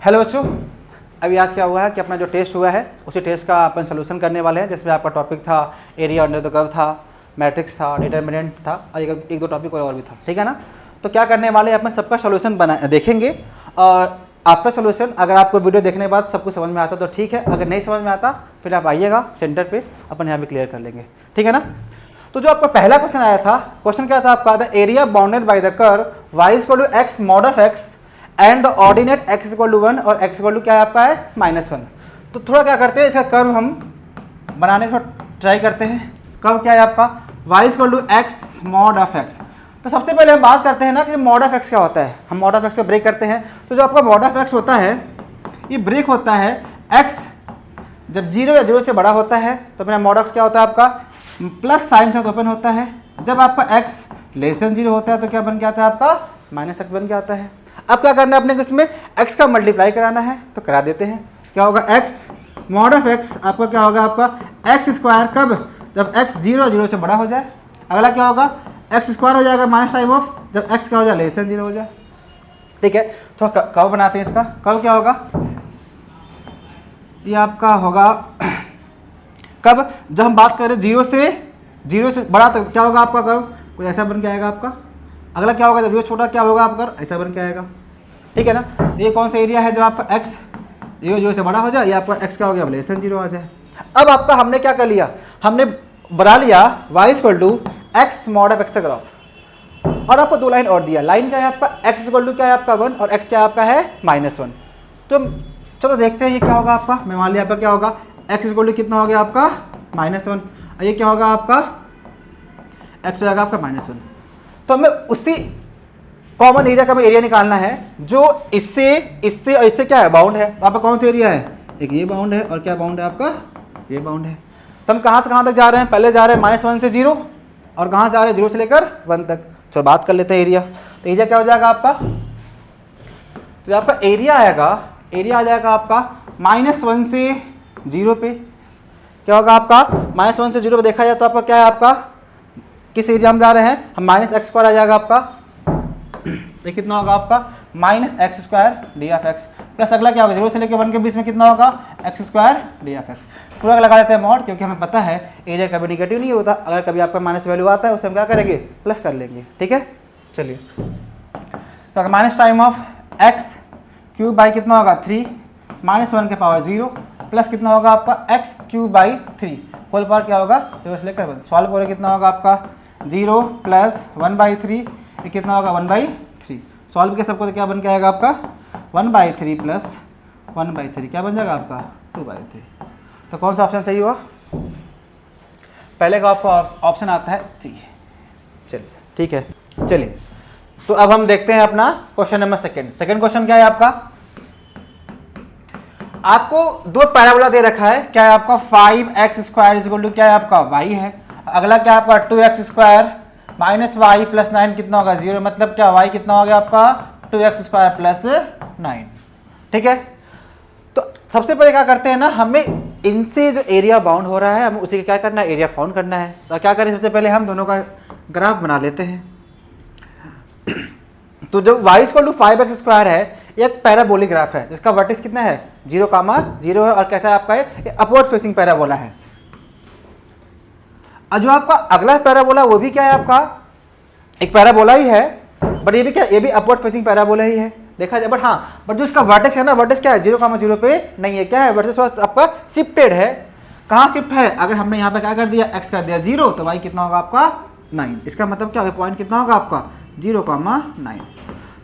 Hello बच्चों, अभी आज क्या हुआ है कि अपना जो टेस्ट हुआ है उसी टेस्ट का अपन सोल्यूशन करने वाले हैं, जिसमें आपका टॉपिक था एरिया अंडर द कर्व था, मैट्रिक्स था, डिटर्मिनेंट था और एक दो टॉपिक और भी था। ठीक है ना। तो क्या करने वाले हैं, अपन सबका सोल्यूशन देखेंगे और आफ्टर सोल्यूशन अगर आपको वीडियो देखने के बाद सब कुछ समझ में आता तो ठीक है, अगर नहीं समझ में आता फिर आप आइएगा सेंटर पे, अपन यहाँ भी क्लियर कर लेंगे। ठीक है ना। तो जो आपका पहला क्वेश्चन आया था, क्वेश्चन क्या था आपका, the area bounded by the curve y equal to x mod of x and the ordinate x equal to 1 और x इक्वल टू क्या है आपका है -1। तो थोड़ा क्या करते हैं, इसका कर्व हम बनाने का ट्राई करते हैं। कर्व क्या है आपका y equal to x mod of x। तो सबसे पहले हम बात करते हैं ना कि मॉड ऑफ x क्या होता है। हम मॉड ऑफ x को ब्रेक करते हैं। तो जो आपका मॉड ऑफ x होता है ये ब्रेक होता है x जब 0 या 0 से बड़ा होता है तो मेरा मॉड ऑफ क्या होता है आपका प्लस साइन से ओपन होता है। जब आपका x लेस देन 0 होता है तो क्या बन के आता है आपका -x बन के आता है। अब क्या करना है अपने को, इसमें x का मल्टीप्लाई कराना है तो करा देते हैं। क्या होगा x मॉड ऑफ x आपका क्या होगा आपका x स्क्वायर, कब जब x 0 से बड़ा हो जाए। अगला क्या होगा x स्क्वायर हो जाएगा माइनस टाइम ऑफ जब x क्या हो जाए लेस देन 0 हो जाए। ठीक है। तो कब बनाते हैं इसका, कब क्या होगा, ये आपका होगा कब जब हम बात करें 0 से बड़ा तो क्या होगा आपका कर्व कुछ ऐसा बन के आएगा आपका। अगला क्या होगा जब 0 छोटा क्या होगा आपका ऐसा बन के आएगा। ठीक है ना। ये कौन सा एरिया है जो आपका x 0 से बड़ा हो जाए, ये आपका x क्या हो गया लेस देन 0 आ जाए। अब आपका हमने क्या कर लिया, हमने बना लिया y equal to x mod of x का ग्राफ और आपको दो लाइन और दिया। लाइन क्या है आपका x इक्वल टू क्या है आपका 1 और x क्या आपका है -1। तो चलो देखते हैं ये क्या होगा आपका। मैं मान लिया आपका क्या होगा x इक्वल टू कितना हो गया आपका -1, ये क्या होगा आपका x हो जाएगा आपका -1। तो हमें उसी कॉमन एरिया का एरिया निकालना है जो इससे और इससे क्या है बाउंड है। तो आपका कौन सा एरिया है, एक ये बाउंड है और क्या बाउंड है आपका ये बाउंड है। तो हम कहाँ से कहाँ तक जा रहे हैं, पहले जा रहे हैं -1 से 0 और कहाँ से आ रहे हैं 0 से लेकर 1 तक। तो बात कर लेते हैं एरिया। तो एरिया क्या हो जाएगा आपका, तो आपका एरिया आ जाएगा आपका -1 से 0 पे। क्या होगा आपका -1 से 0 पे देखा जाए तो आपका क्या है आपका किस एरिया हम जा रहे हैं, हम -x स्क्वायर आ जाएगा आपका। ये कितना होगा आपका -x square D of x plus अगला क्या होगा 0 से लेकर 1 के बीच में कितना होगा x square D of x। पूरा लगा देते हैं मॉड, क्योंकि हमें पता है एरिया कभी नेगेटिव नहीं होता। अगर कभी आपका माइनस वैल्यू आता है उसे हम क्या करेंगे प्लस कर लेंगे। ठीक है। चलिए तो minus time of x cube by कितना होगा 3 -1 के पावर 0 प्लस कितना होगा आपका x cube by 3 whole power क्या होगा 0 से लेकर 1। सॉल्व करें कितना होगा आपका 0 प्लस 1/3 ये कितना होगा 1/3। सॉल्व के सबको तो क्या बन के आएगा आपका 1/3 प्लस 1/3 क्या बन जाएगा आपका 2/3। तो कौन सा ऑप्शन सही हुआ, पहले का आपका ऑप्शन आता है सी। चलिए ठीक है। चलिए तो अब हम देखते हैं अपना क्वेश्चन नंबर सेकंड क्वेश्चन क्या है आपका। आपको दो पैराबोला दे रखा है, क्या है आपका 5x स्क्वायर इक्वल टू क्या है आपका y है। अगला क्या आपका 2x square minus Y plus 9 कितना होगा 0, मतलब क्या y कितना हो गया आपका 2x स्क्वायर प्लस 9। ठीक है। तो सबसे पहले क्या करते हैं ना, हमें इनसे जो एरिया बाउंड हो रहा है हमें उसी का क्या करना है एरिया फाउंड करना है। तो क्या करें सबसे पहले हम दोनों का ग्राफ बना लेते हैं। तो जब y equal to 5x square है एक पैराबोलिक ग्राफ है जिसका वर्टेक्स कितना है 0,0 है और कैसा है आपका ये अपवर्ड फेसिंग पैराबोला है। और जो आपका अगला पैराबोला वो भी क्या है आपका एक पैराबोला ही है, बट ये भी क्या ये भी अपवर्ड फेसिंग पैराबोला ही है देखा जाए। बट हाँ बट जो इसका वर्टेक्स है ना, वर्टेक्स क्या है 0,0 पे नहीं है, क्या है वर्टेक्स आपका शिफ्टेड है। कहाँ शिफ्ट है, अगर हमने यहाँ पे क्या कर दिया x कर दिया 0 तो y कितना होगा आपका 9। इसका मतलब क्या होगा पॉइंट कितना होगा आपका 0,9।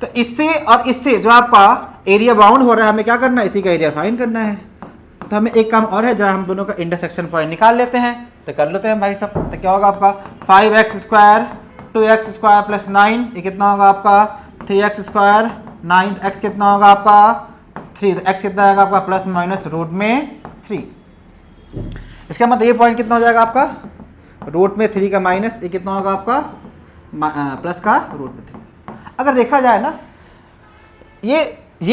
तो इससे और इससे जो आपका एरिया बाउंड हो रहा है हमें क्या करना है इसी का एरिया फाइंड करना है। तो हमें एक काम और है जरा हम दोनों का इंटरसेक्शन पॉइंट निकाल लेते हैं। तो कर लेते हैं भाई सब। तो क्या होगा आपका 5x square 2x square plus 9 ये कितना होगा आपका 3x स्क्वायर 9x कितना होगा आपका 3, तो x कितना आएगा आपका प्लस माइनस रूट में 3। इसका मतलब ये पॉइंट कितना हो जाएगा आपका रूट में 3 का माइनस ये कितना होगा आपका प्लस का रूट में 3। अगर देखा जाए ना ये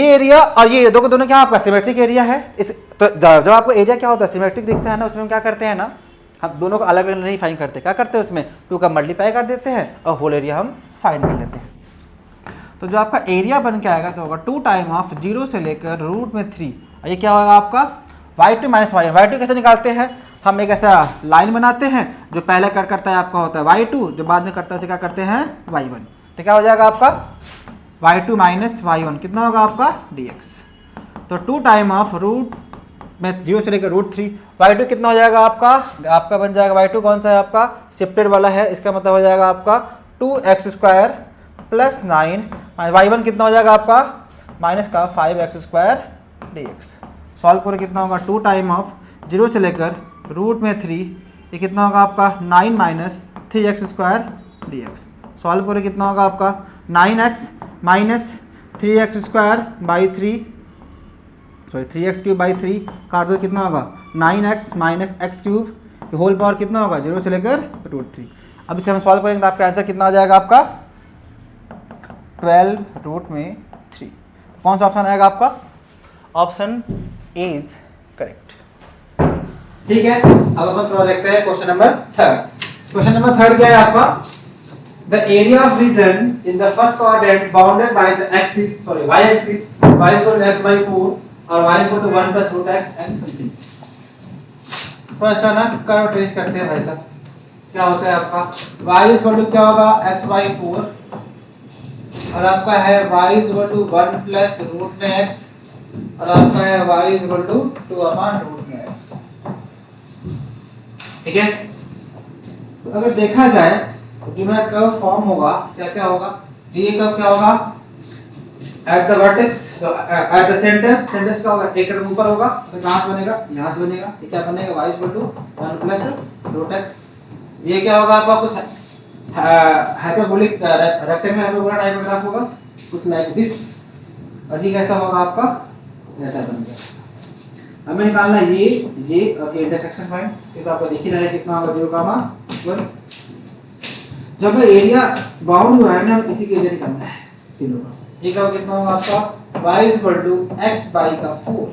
एरिया और ये दोनों क्या आपका सिमेट्रिक एरिया है। इस तो जब आपको एरिया क्या होता है सिमेट्रिक दिखता है ना, उसमें हम क्या करते हैं ना हम दोनों को अलग अलग नहीं फाइंड करते, क्या करते हैं उसमें 2 का मल्टीप्लाई कर देते हैं और होल एरिया हम फाइंड कर लेते हैं। तो जो आपका एरिया बन के आएगा तो होगा 2 टाइम ऑफ 0 से लेकर रूट में 3, और ये क्या होगा आपका y2 माइनस y1। y2 कैसे निकालते हैं, हम एक ऐसा लाइन बनाते हैं, जो पहले कट करता है आपका होता है y2, जो बाद में करता है उसे क्या करते हैं y1। तो क्या हो जाएगा आपका y2 माइनस y1 कितना होगा आपका dx। तो 2 टाइम ऑफ रूट में 0 से लेकर रूट 3, y2 कितना हो जाएगा आपका बन जाएगा y2 कौन सा है आपका शिफ्टेड वाला है, इसका मतलब हो जाएगा आपका 2x² प्लस 9, y1 कितना हो जाएगा आपका माइनस का 5x² dx। सॉल्व करो कितना होगा 2 टाइम ऑफ 0 से लेकर रूट में 3, ये कितना होगा आपका 9 माइनस 3x² dx। सॉल्व करो कितना होगा आपका 9x minus 3x² by 3, sorry 3x³ by 3 काट दो कितना होगा 9x minus x³ whole power कितना होगा 0 से लेकर रूट 3। अब इसे हम सॉल्व करेंगे तो आपका आंसर कितना आ जाएगा आपका 12 रूट में 3। कौन सा ऑप्शन आएगा आपका, ऑप्शन ए इज करेक्ट। ठीक है, अब अपन थोड़ा देखते हैं क्वेश्चन नंबर 3। क्वेश्चन नंबर 3 क्या है आपका, the area of region in the first quadrant bounded by the axis sorry y axis y is equal to x by 4 और y is equal to 1 plus root x and something। तो इसका ना curve trace करते हैं भाई साहब, क्या होता है आपका y is equal to क्या होगा x by 4 और आपका है y is equal to 1 plus root में x और आपका है y is equal to 2 upon root में x। ठीक है, तो अगर देखा जाए तो जो मेरा कर्व फॉर्म होगा क्या क्या होगा जी, ये कर्व क्या होगा at the vertex at the centre, centre का होगा एक कदम ऊपर होगा तो कहां से बनेगा यहां से बनेगा, ये क्या बनेगा y is equal to 1 plus root x। ये क्या होगा आपका कुछ हाइपरबोलिक रेक्टेंगल हाइपरबोला टाइप का ग्राफ होगा कुछ लाइक दिस, और ये कैसा होगा आपका ऐसा बनेगा। हमें निकालना ये और ये इंटरसेक्शन पॉइंट, ये तो आपको दिख ही रहा है कितना होगा 0, 1। जब एरिया बाउंड हुआ है ना इसी के एरिया निकालना है तीनों का। ये क्या कितना होगा आपका y is equal to x by का 4,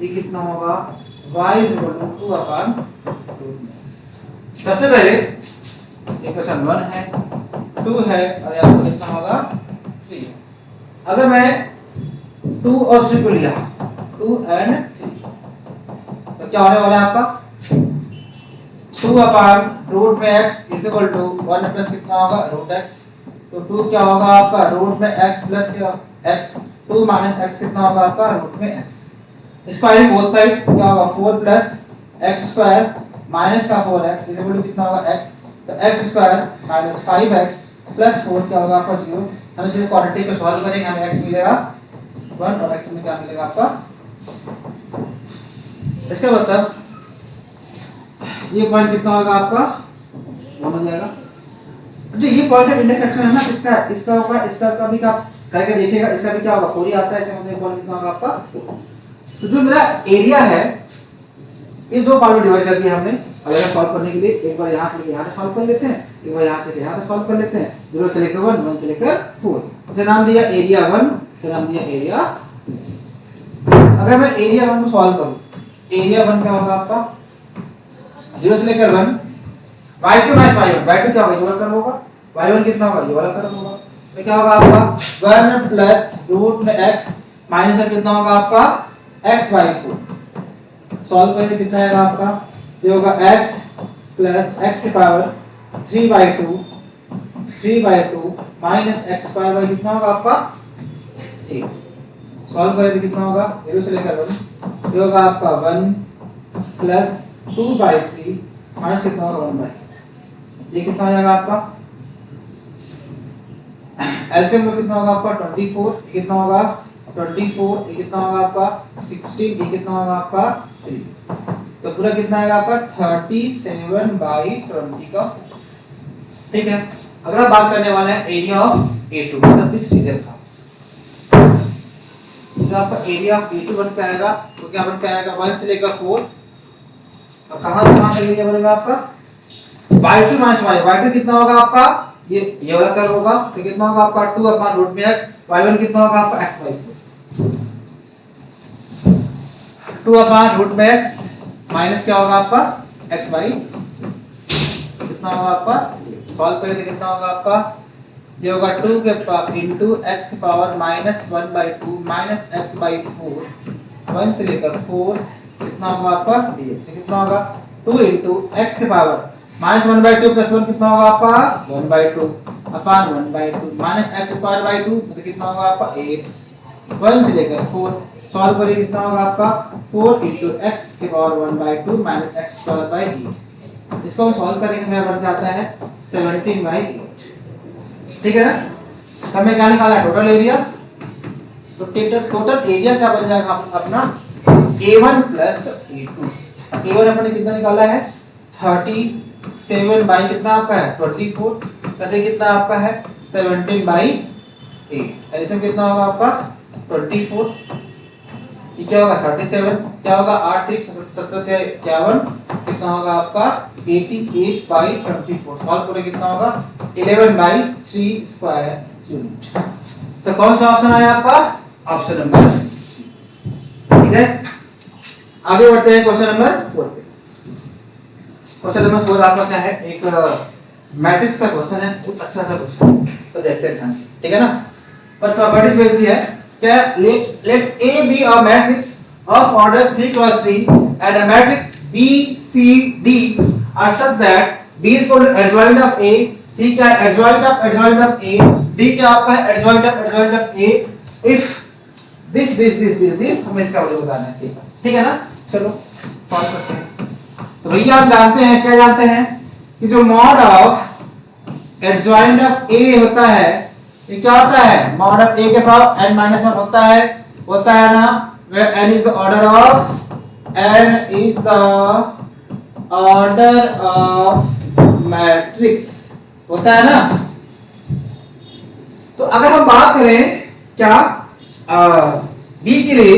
ये कितना होगा y is equal to 2 upon root x। सबसे पहले इक्वेशन 1 है 2 है और यहाँ पर कितना होगा 3। अगर मैं 2 और 3 को लिया 2 and 3 तो क्या होने वाला है आपका 2 upon रूट में x is equal to 1 plus कितना होगा रूट x। तो 2 क्या होगा आपका रूट में x प्लस क्या x 2 माइनस x कितना होगा आपका रूट में x। स्क्वायरिंग बोथ साइड क्या होगा 4 प्लस x² माइनस का 4x इज इक्वल टू कितना होगा x। तो x² माइनस 5x प्लस 4 क्या होगा आपका 0। हम इसे क्वाड्रेटिक को सॉल्व करेंगे, हमें x मिलेगा 1 और x में क्या मिलेगा आपका। इसका मतलब ये पॉइंट कितना होगा आपका 1 हो जाएगा। जो ये पॉइंट ऑफ इंटरसेक्शन है ना इसका होगा, इसका का भी आप करके देखिएगा, इसका भी क्या होगा 4 ही आता है, इसका मतलब पॉइंट कितना होगा आपका 4। तो जो मेरा एरिया है ये दो पार्ट में डिवाइड कर दिया हमने। अगर सॉल्व करने के लिए एक बार यहाँ से लेकर यहाँ तक सॉल्व कर लेते हैं, एक बार यहाँ से लेकर यहाँ तक सॉल्व कर लेते हैं। 0 से लेकर 1, 1 से लेकर 4, इसे नाम दिया एरिया 1, इसे नाम दिया एरिया। अगर मैं एरिया 1 को सॉल्व करूं, एरिया 1 क्या होगा आपका 0 से लेकर 1 y2 माइनस y1, y2 क्या होगा ये वाला कर्व होगा, y1 कितना होगा ये वाला कर्व होगा। तो क्या होगा आपका 1 प्लस रूट में x माइनस कितना होगा आपका x by 4। सॉल्व करके कितना आएगा आपका ये होगा x प्लस x की पावर 3/2 माइनस x² बाई कितना होगा आपका 8। सॉल्व करें तो कितना होगा 0 से लेकर 1 ये होगा आपका 1 प्लस 2/3 माइनस कितना होगा 1/, ये कितना हो जाएगा आपका एलसीएम में कितना होगा आपका 24, ये कितना होगा 24, ये कितना होगा आपका 16, ये कितना होगा आपका 3। तो पूरा कितना आएगा आपका 37/20 का। ठीक है, अगर आप बात करने वाले हैं एरिया ऑफ A2 मतलब दिस रीजन का, तो आपका एरिया ऑफ A2 बन के आएगा तो क्या बन के आएगा 1 से लेकर 4 और कहां से कहां तक एरिया बनेगा आपका y2 माइनस y2 कितना होगा आपका ये वाला कर्व होगा तो कितना होगा आपका 2 अपॉन रूट में x, y1 कितना होगा आपका x by 4 2 अपॉन रूट में x माइनस क्या होगा आपका x by कितना होगा आपका सॉल्व करें तो कितना होगा आपका ये होगा 2 के पावर इंटू एक्स की पावर -1/2 माइनस एक्स बाई 4 1 से लेकर 4 कितना होगा आपका dx। कितना होगा 2 इंटू एक्स की पावर -1/2 प्लस 1 कितना होगा आपका 1/2 अपान 1/2 माइनस एक्स स्क्वायर बाई 2 मतलब कितना होगा आपका 8 1 से लेकर 4 सॉल्व करिए कितना होगा आपका 4 इंटू एक्स की power 1/2 minus x square by 8। इसको हम सॉल्व करेंगे तो बन जाता है 17/8। ठीक है ना। तो हमें क्या निकाला है टोटल एरिया। तो टोटल एरिया क्या बन जाएगा अपना A1 प्लस A2। A1 अपने कितना निकाला है 37 बाई कितना आपका है 24 प्लस कितना आपका है 17/8। ऐसे कितना होगा आपका 24 ये क्या होगा 37 क्या होगा 8 3 17 51 कितना होगा आपका 88/24। सॉल्व करें कितना होगा 11/3 स्क्वायर यूनिट। तो कौन सा ऑप्शन आया आपका ऑप्शन नंबर सी। ठीक है आगे बढ़ते हैं क्वेश्चन नंबर 4 पे। क्वेश्चन नंबर 4 आपका क्या है एक मैट्रिक्स का क्वेश्चन है बहुत अच्छा सा क्वेश्चन। तो देखते हैं ध्यान से ठीक है ना। पर प्रॉपर्टीज बेस्ड है क्या let A be a matrix of order 3 cross 3 and a matrix B C D are such that B is equal to adjoint of A, C क्या है adjoint of A, D क्या आपका है adjoint of A if this हमें इसका value बताना है। ठीक है ना। चलो सॉल्व करते हैं। तो भैया हम जानते हैं क्या जानते हैं कि जो mod of adjoint of A होता है ये क्या होता है मॉड ऑफ A के पावर n-1 होता है ना where n is the order of matrix होता है ना। तो अगर हम बात करें क्या B के लिए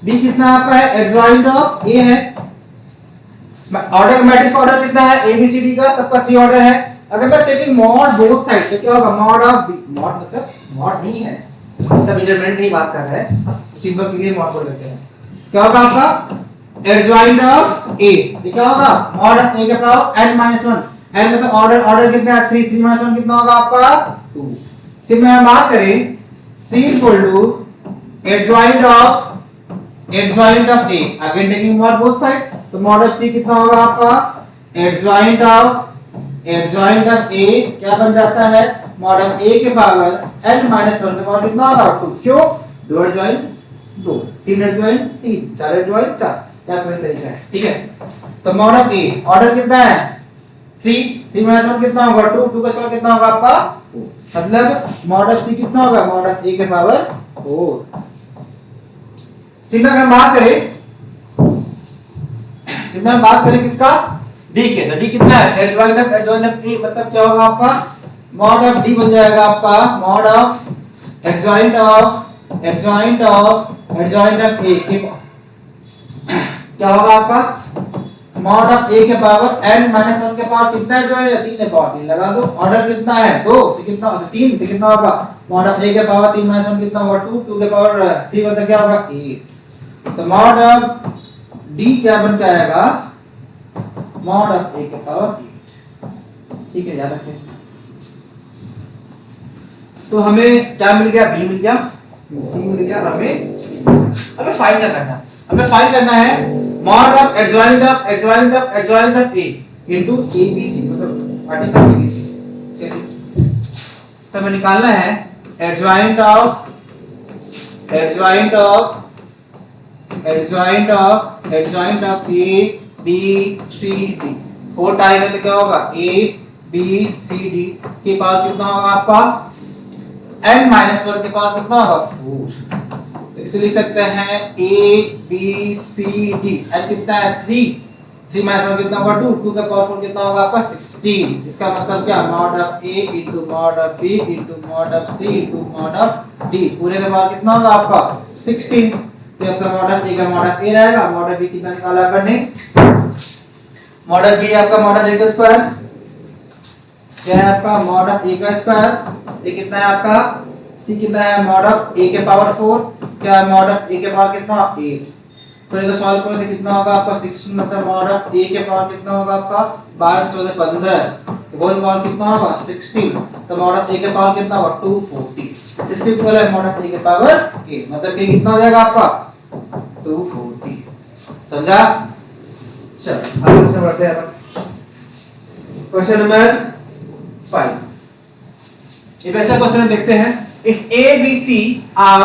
B कितना आपका है adjoint of A है। ऑर्डर मैट्रिक्स ऑर्डर कितना है ABCD का सबका 3 ऑर्डर है। अगर मैं टेकिंग मॉड बोथ साइड तो क्या होगा मॉड ऑफ मॉड मतलब मॉड नहीं है मतलब इंटरमीडिएट नहीं बात कर रहा है बस सिंबल के लिए मॉड बोल देते हैं। क्या होगा आपका एडजॉइंट ऑफ ए ये क्या होगा मॉड ऑफ ए का पावर n-1 n मतलब ऑर्डर कितना है 3 3 -1 कितना होगा आपका 2। सिंपल हम बात करें c equal to adjoint of a again taking mod both side तो मॉड ऑफ c कितना होगा आपका एडजॉइंट ऑफ A क्या बन जाता है मॉड ऑफ A के पावर n-1 के पावर कितना होगा 2। क्यों 2 एडजॉइंट 2 3 एडजॉइंट 3 4 एडजॉइंट 4 क्या कोई तरीका है। ठीक है तो मॉड ऑफ A ऑर्डर कितना है 3 3 -1 कितना होगा 2 2 का स्क्वायर कितना होगा आपका 4 मतलब मॉड ऑफ C कितना होगा मॉड ऑफ A के पावर 4। सिंपल हम बात करें किसका D के तो D कितना है एडजॉइंट ऑफ A मतलब क्या होगा आपका मॉड ऑफ D बन जाएगा आपका mod of adjoint of A के क्या होगा आपका मॉड ऑफ A के पावर n-1 के पावर कितना एडजॉइंट है 3 है पावर 3 लगा दो। ऑर्डर कितना है 2 तो कितना 3 तो कितना होगा मॉड ऑफ A के पावर 3 -1 कितना होगा 2 2 के पावर 3 मतलब क्या होगा 8। तो मॉड ऑफ D क्या बन के आएगा मॉड ऑफ A के पावर 8। ठीक है याद रखें। तो हमें क्या मिल गया B मिल गया C मिल गया। हमें फाइंड करना है mod of adjoint of A into ABC मतलब पार्टीशन ABC। चलिए तो हमें निकालना है adjoint of A B C D 4 time है तो क्या होगा A B C D के पावर कितना होगा आपका n-1 के पावर कितना होगा 4। तो इसे लिख सकते हैं A B C D n कितना है 3 -1 कितना होगा 2 2 का पावर 4 कितना होगा आपका 16। इसका मतलब क्या mod of A into mod of B into mod of C into mod of D पूरे का पावर कितना होगा आपका 16। तो आपका मॉड ऑफ A का मॉड ऑफ A रहेगा मॉड ऑफ B कितना निकाला अपन ने मॉड ऑफ B आपका मॉड ऑफ A का स्क्वायर क्या है आपका मॉड ऑफ A का स्क्वायर ये कितना है आपका C कितना है मॉड ऑफ A के पावर 4 क्या है मॉड ऑफ A के पावर कितना 8। तो इसको सॉल्व करो तो कितना होगा आपका 16 मतलब मॉड ऑफ A के पावर कितना होगा आपका 12 14 15 तो होल पावर कितना होगा 16, तो मॉड ऑफ a के पावर कितना होगा 240, इसके इक्वल है मॉड ऑफ a के पावर k, मतलब k कितना हो जाएगा आपका 240, समझा। चलो आगे क्वेश्चन बढ़ते हैं अपन, क्वेश्चन नंबर 5। एक ऐसा क्वेश्चन देखते हैं, if a b c are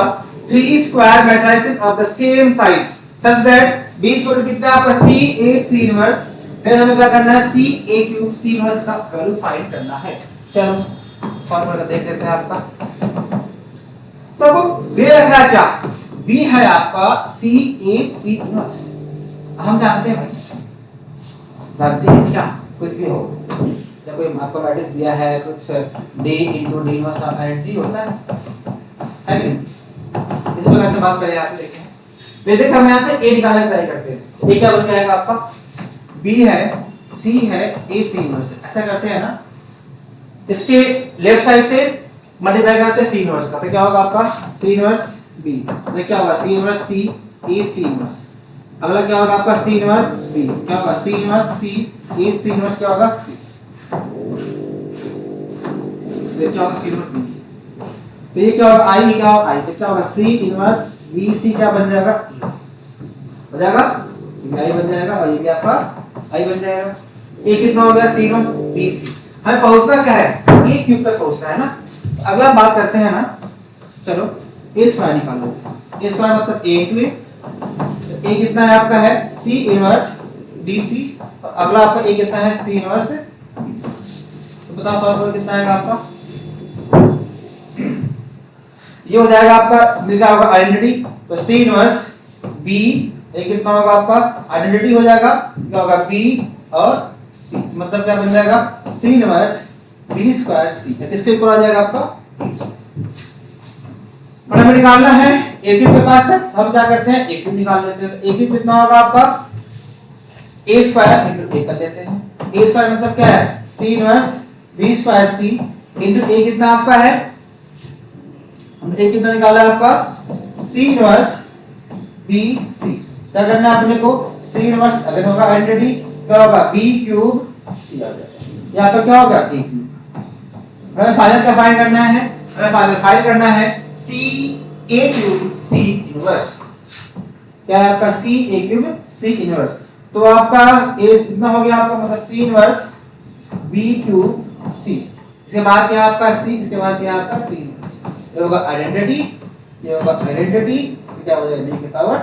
3 square matrices of the same size such that b equal to कितना आपका c a c इनवर्स, फिर हमें क्या करना है c a cube c inverse का वैल्यू फाइंड करना है। चलो फॉर्मूला देख लेते हैं आपका, तो दे रखा है क्या, b है आपका c a c इनवर्स, हम जानते हैं भाई, जानते हैं क्या, कुछ भी हो या कोई आपको मैट्रिक्स दिया है कुछ d into d inverse of d होता है नहीं, इस प्रकार से बात करें आप देखें, बेसिक हम यहां से a निकालने ट्राई करते हैं, a क्या बन जाएगा आपका, b है c है a c इनवर्स, ऐसा करते हैं ना, इसके लेफ्ट साइड से मल्टीप्लाई करते हैं c इनवर्स का, तो क्या होगा आपका c इनवर्स b, तो क्या होगा c inverse c a c inverse, अगला क्या होगा आपका c इनवर्स b, क्या होगा c inverse c a c inverse, क्या होगा c, तो क्या होगा c इनवर्स b, तो ये क्या होगा i, क्या होगा i, तो क्या होगा c इनवर्स b c क्या बन जाएगा e, हो जाएगा ये i बन जाएगा और ये भी आपका i बन जाएगा, a कितना हो गया c इनवर्स b c, हमें पहुंचना क्या है a क्यूब तक पहुंचना है ना, अगला बात करते हैं ना, चलो a स्क्वायर निकाल लेते हैं, a स्क्वायर मतलब a into a, तो a कितना है आपका है c इनवर्स b c, और अगला आपका a कितना है c इनवर्स b c, तो बताओ सॉल्व करो कितना आएगा आपका, ये हो जाएगा आपका मिल गया होगा आइडेंटिटी, तो c इनवर्स b, ये कितना होगा आपका आइडेंटिटी हो जाएगा, क्या होगा b और c, मतलब क्या बन जाएगा c inverse b square c, किसके इक्वल आ जाएगा आपका b स्क्वायर, और हमें निकालना है a क्यूब के पास तक, हम क्या करते हैं a क्यूब निकाल लेते हैं, तो a क्यूब कितना होगा आपका a स्क्वायर इनटू a कर लेते हैं, a स्क्वायर मतलब क्या है c inverse b square c into a कितना आपका है, हमने a कितना निकाला है आपका c इनवर्स b c, क्या करना है अपने को c इनवर्स, अगर होगा आइडेंटिटी क्या होगा b क्यूब c आ जाएगा, या तो क्या होगा a क्यूब, हमें फाइनल क्या फाइंड करना है, हमें फाइनल फाइंड करना है c a cube c inverse, क्या है आपका c a cube c inverse, तो आपका a कितना हो गया आपका मतलब c inverse b cube c, इसके बाद क्या आपका c, इसके बाद क्या आपका c इनवर्स, ये होगा आइडेंटिटी, ये होगा आइडेंटिटी, क्या हो जाएगा b की पावर,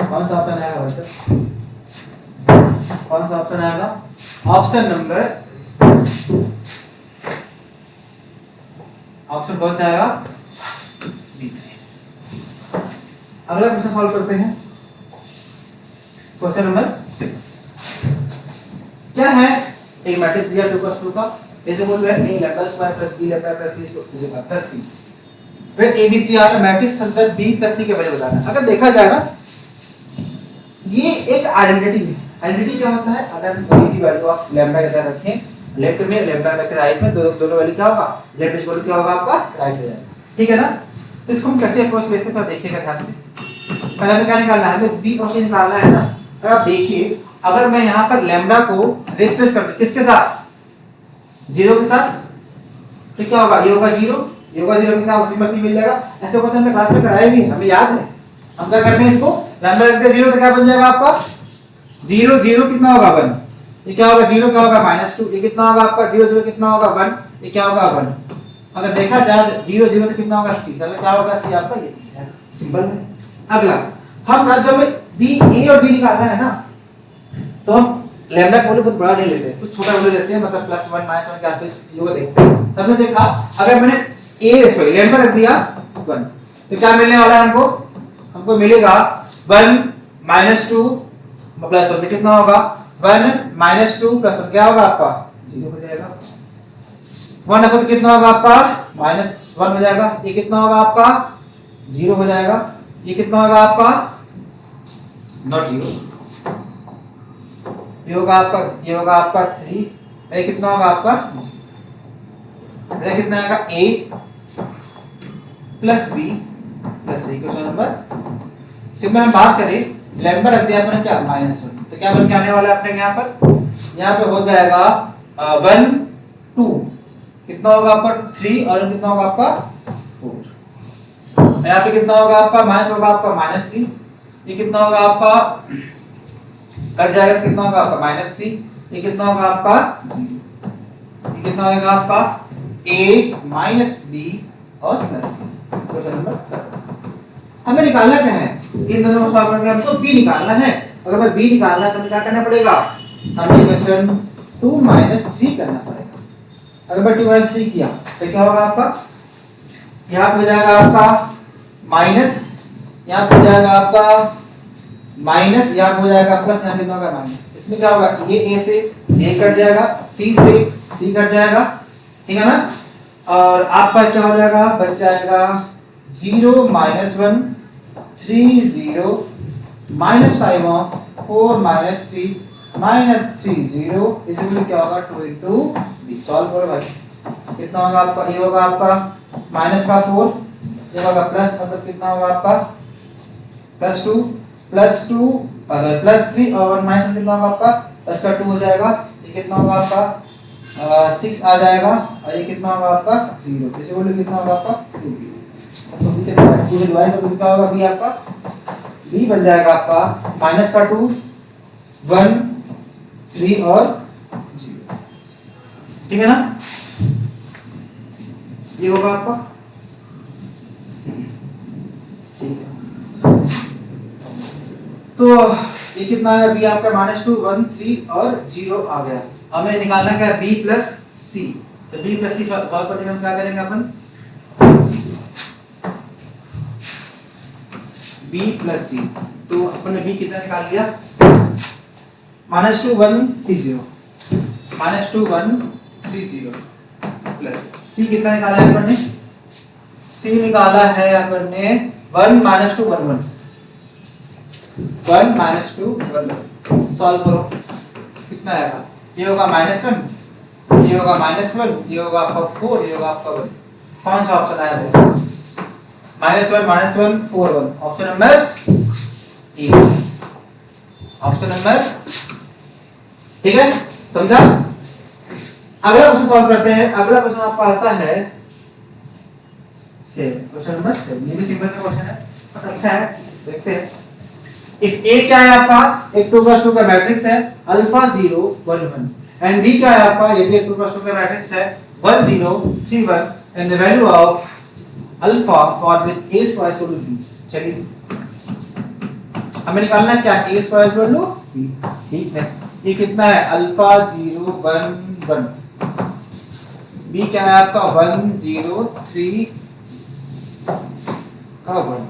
कौन सा ऑप्शन आएगा भाई, कौन सा ऑप्शन आएगा, ऑप्शन नंबर, ऑप्शन कौन सा आएगा B3। अगला क्वेश्चन सॉल्व करते हैं, क्वेश्चन नंबर 6, क्या है, एक मैट्रिक्स दिया 2 का, इसे बोल रहे हैं a lambda square plus b lambda plus c equal plus c, फिर a b c are matrix such that b plus c के वैल्यू बताना है। अगर देखा जाए ना, ये एक आइडेंटिटी है, आइडेंटिटी क्या होता है, अगर कोई भी वैल्यू आप लैम्डा की तरह रखें, लेफ्ट में लैम्डा रखें राइट में, दोनों वैल्यू क्या होगा, लेफ्ट इक्वल क्या होगा आपका राइट हो जाएगा, ठीक है ना, तो इसको हम कैसे अप्रोच लेते हैं तो देखिएगा ध्यान से, पहले हमें क्या निकालना है, हमें b और c निकालना है ना, अगर आप देखिए अगर मैं यहाँ पर लैम्डा को रिप्लेस कर दूं किसके साथ, 0 के साथ, तो क्या होगा, ये होगा 0, ये होगा 0, कितना उसी में c मिल जाएगा, ऐसे क्वेश्चन हमने क्लास में कराया भी है, हमें याद है, हम क्या करते हैं इसको लैम्डा रखते हैं 0, तो क्या बन जाएगा आपका 0 0 कितना होगा 1, ये क्या होगा 0 क्या होगा -2, ये कितना होगा आपका 0 0 कितना होगा 1, ये क्या होगा 1, अगर देखा जाए 0 0 तो कितना होगा c, मतलब क्या होगा c आपका ये है, सिंपल है। अगला हम जब b a और b निकालना है ना, तो हम लैम्डा का वैल्यू बहुत बड़ा नहीं लेते, कुछ छोटा वैल्यू लेते हैं, मतलब +1 -1 के आसपास चीजों को देखते हैं, तब हमने देखा अगर मैंने a लैम्डा रख दिया 1, तो क्या मिलने वाला है हमको, हमको मिलेगा 1 -2 प्लस 1, कितना होगा 1 -2 प्लस 1 क्या होगा आपका 0 हो जाएगा, 1 तो कितना होगा आपका -1 हो जाएगा, ये कितना होगा आपका 0 हो जाएगा, ये कितना होगा आपका नॉट 0, ये होगा आपका 3, ये कितना होगा आपका, ये कितना आएगा a plus b plus c, question number simple हम बात करें लैम्डा रख दिया आपने क्या -1, तो क्या बन के आने वाला है अपने यहाँ पे हो जाएगा 1 2 कितना होगा आपका 3 और कितना होगा आपका 4। यहाँ पे कितना होगा आपका माइनस होगा आपका -3, ये कितना होगा आपका कट जाएगा, कितना होगा आपका -3, ये कितना होगा आपका 0, ये कितना होगा आपका a माइनस b और प्लस c। क्वेश्चन नंबर 3 हमें निकालना क्या है, इन दोनों सॉल्व करके हमको b निकालना है। अगर मैं b निकालना है तो हमें क्या करना पड़ेगा, हमें इक्वेशन 2 - 3 करना पड़ेगा। अगर मैं 2 - 3 किया तो क्या होगा आपका, यहाँ पे हो जाएगा आपका माइनस, यहाँ पे हो जाएगा आपका माइनस, यहाँ पे हो जाएगा प्लस, यहाँ कितना होगा माइनस। इसमें क्या होगा, ये a से a कट जाएगा, c से c कट जाएगा, ठीक है ना। और आपका क्या हो जाएगा, बच जाएगा 0 - 1 3 0 -5 4 - 3 -3 0 इसमें क्या होगा 2 into b। सॉल्व करो भाई, कितना होगा आपका, ये होगा आपका माइनस का 4, ये होगा प्लस, मतलब कितना होगा आपका +2 +2 +3 और -1 कितना होगा आपका प्लस का 2 हो जाएगा, ये कितना होगा आपका 6 आ जाएगा, और ये कितना होगा आपका 0, इसे बोलो कितना होगा आपका 2b। तो पीछे पूरे डिवाइड कर दो, क्या होगा b आपका, b बन जाएगा आपका माइनस का 2 1 3 और 0, ठीक है ना। ये होगा आपका, ठीक है। तो ये कितना है b आपका -2 1 3 और 0 आ गया। हमें निकालना क्या है b प्लस c। तो b प्लस c सॉल्व करने के हम क्या करेंगे, अपन b प्लस c। तो अपन ने b कितना निकाल लिया, -2 1 3 0 -2 1 3 0 प्लस c कितना निकाला है अपन ने, c निकाला है अपन ने 1 -2 1 1 1 -2 1 1। सॉल्व करो, कितना आएगा, ये होगा -1, ये होगा -1, ये होगा आपका 4, ये होगा आपका 1। कौन सा ऑप्शन आया है, -1 4 1, option number A, option number, ठीक है, समझा। अगला क्वेश्चन सॉल्व करते हैं। अगला क्वेश्चन आपका आता है 7, क्वेश्चन नंबर 7। ये भी सिंपल सा क्वेश्चन है, अच्छा है, देखते हैं। इफ a क्या है आपका, एक 2 + 2 का मैट्रिक्स है, अल्फा 0 1 1, एंड b क्या है आपका, ये भी एक 2 + 2 का मैट्रिक्स है 1 0 3 1, and the value of alpha for which a square equal to b। चलिए हमें निकालना है क्या, a square equal to b, ठीक है। ये कितना है, अल्फा 0 1 1, b क्या है आपका 1 0 3 का 1।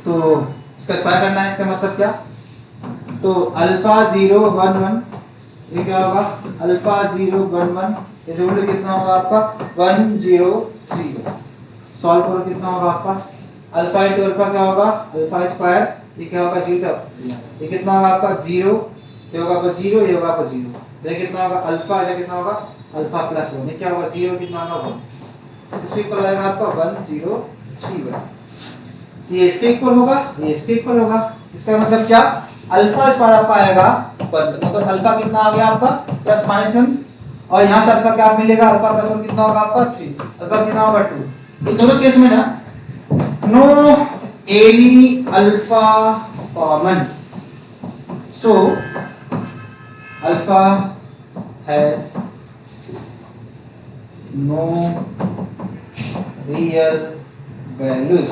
तो इसका स्क्वायर करना है, इसका मतलब क्या, तो अल्फा 0 1 1, ये क्या होगा अल्फा 0 1 1, इसे बोलो कितना होगा आपका 1 0 3 1। सॉल्व करो, कितना होगा आपका अल्फा इंटू अल्फा क्या होगा, अल्फा स्क्वायर, ये क्या होगा 0, ये कितना होगा आपका 0, ये होगा आपका 0, ये होगा आपका 0, देखिए कितना होगा अल्फा, ये कितना होगा अल्फा प्लस 1, ये क्या होगा 0, कितना होगा 1, इससे इक्वल आएगा आपका 1 0 3 1। ये इसके इक्वल होगा, ये इसके इक्वल होगा, इसका मतलब क्या, अल्फा स्क्वायर आपका आएगा 1, मतलब अल्फा कितना आ गया आपका +-1, और यहाँ से अल्फा क्या मिलेगा, अल्फा +1 कितना होगा आपका 3, अल्फा कितना होगा 2। इन दोनों केस में ना no any alpha common, so alpha has no real values,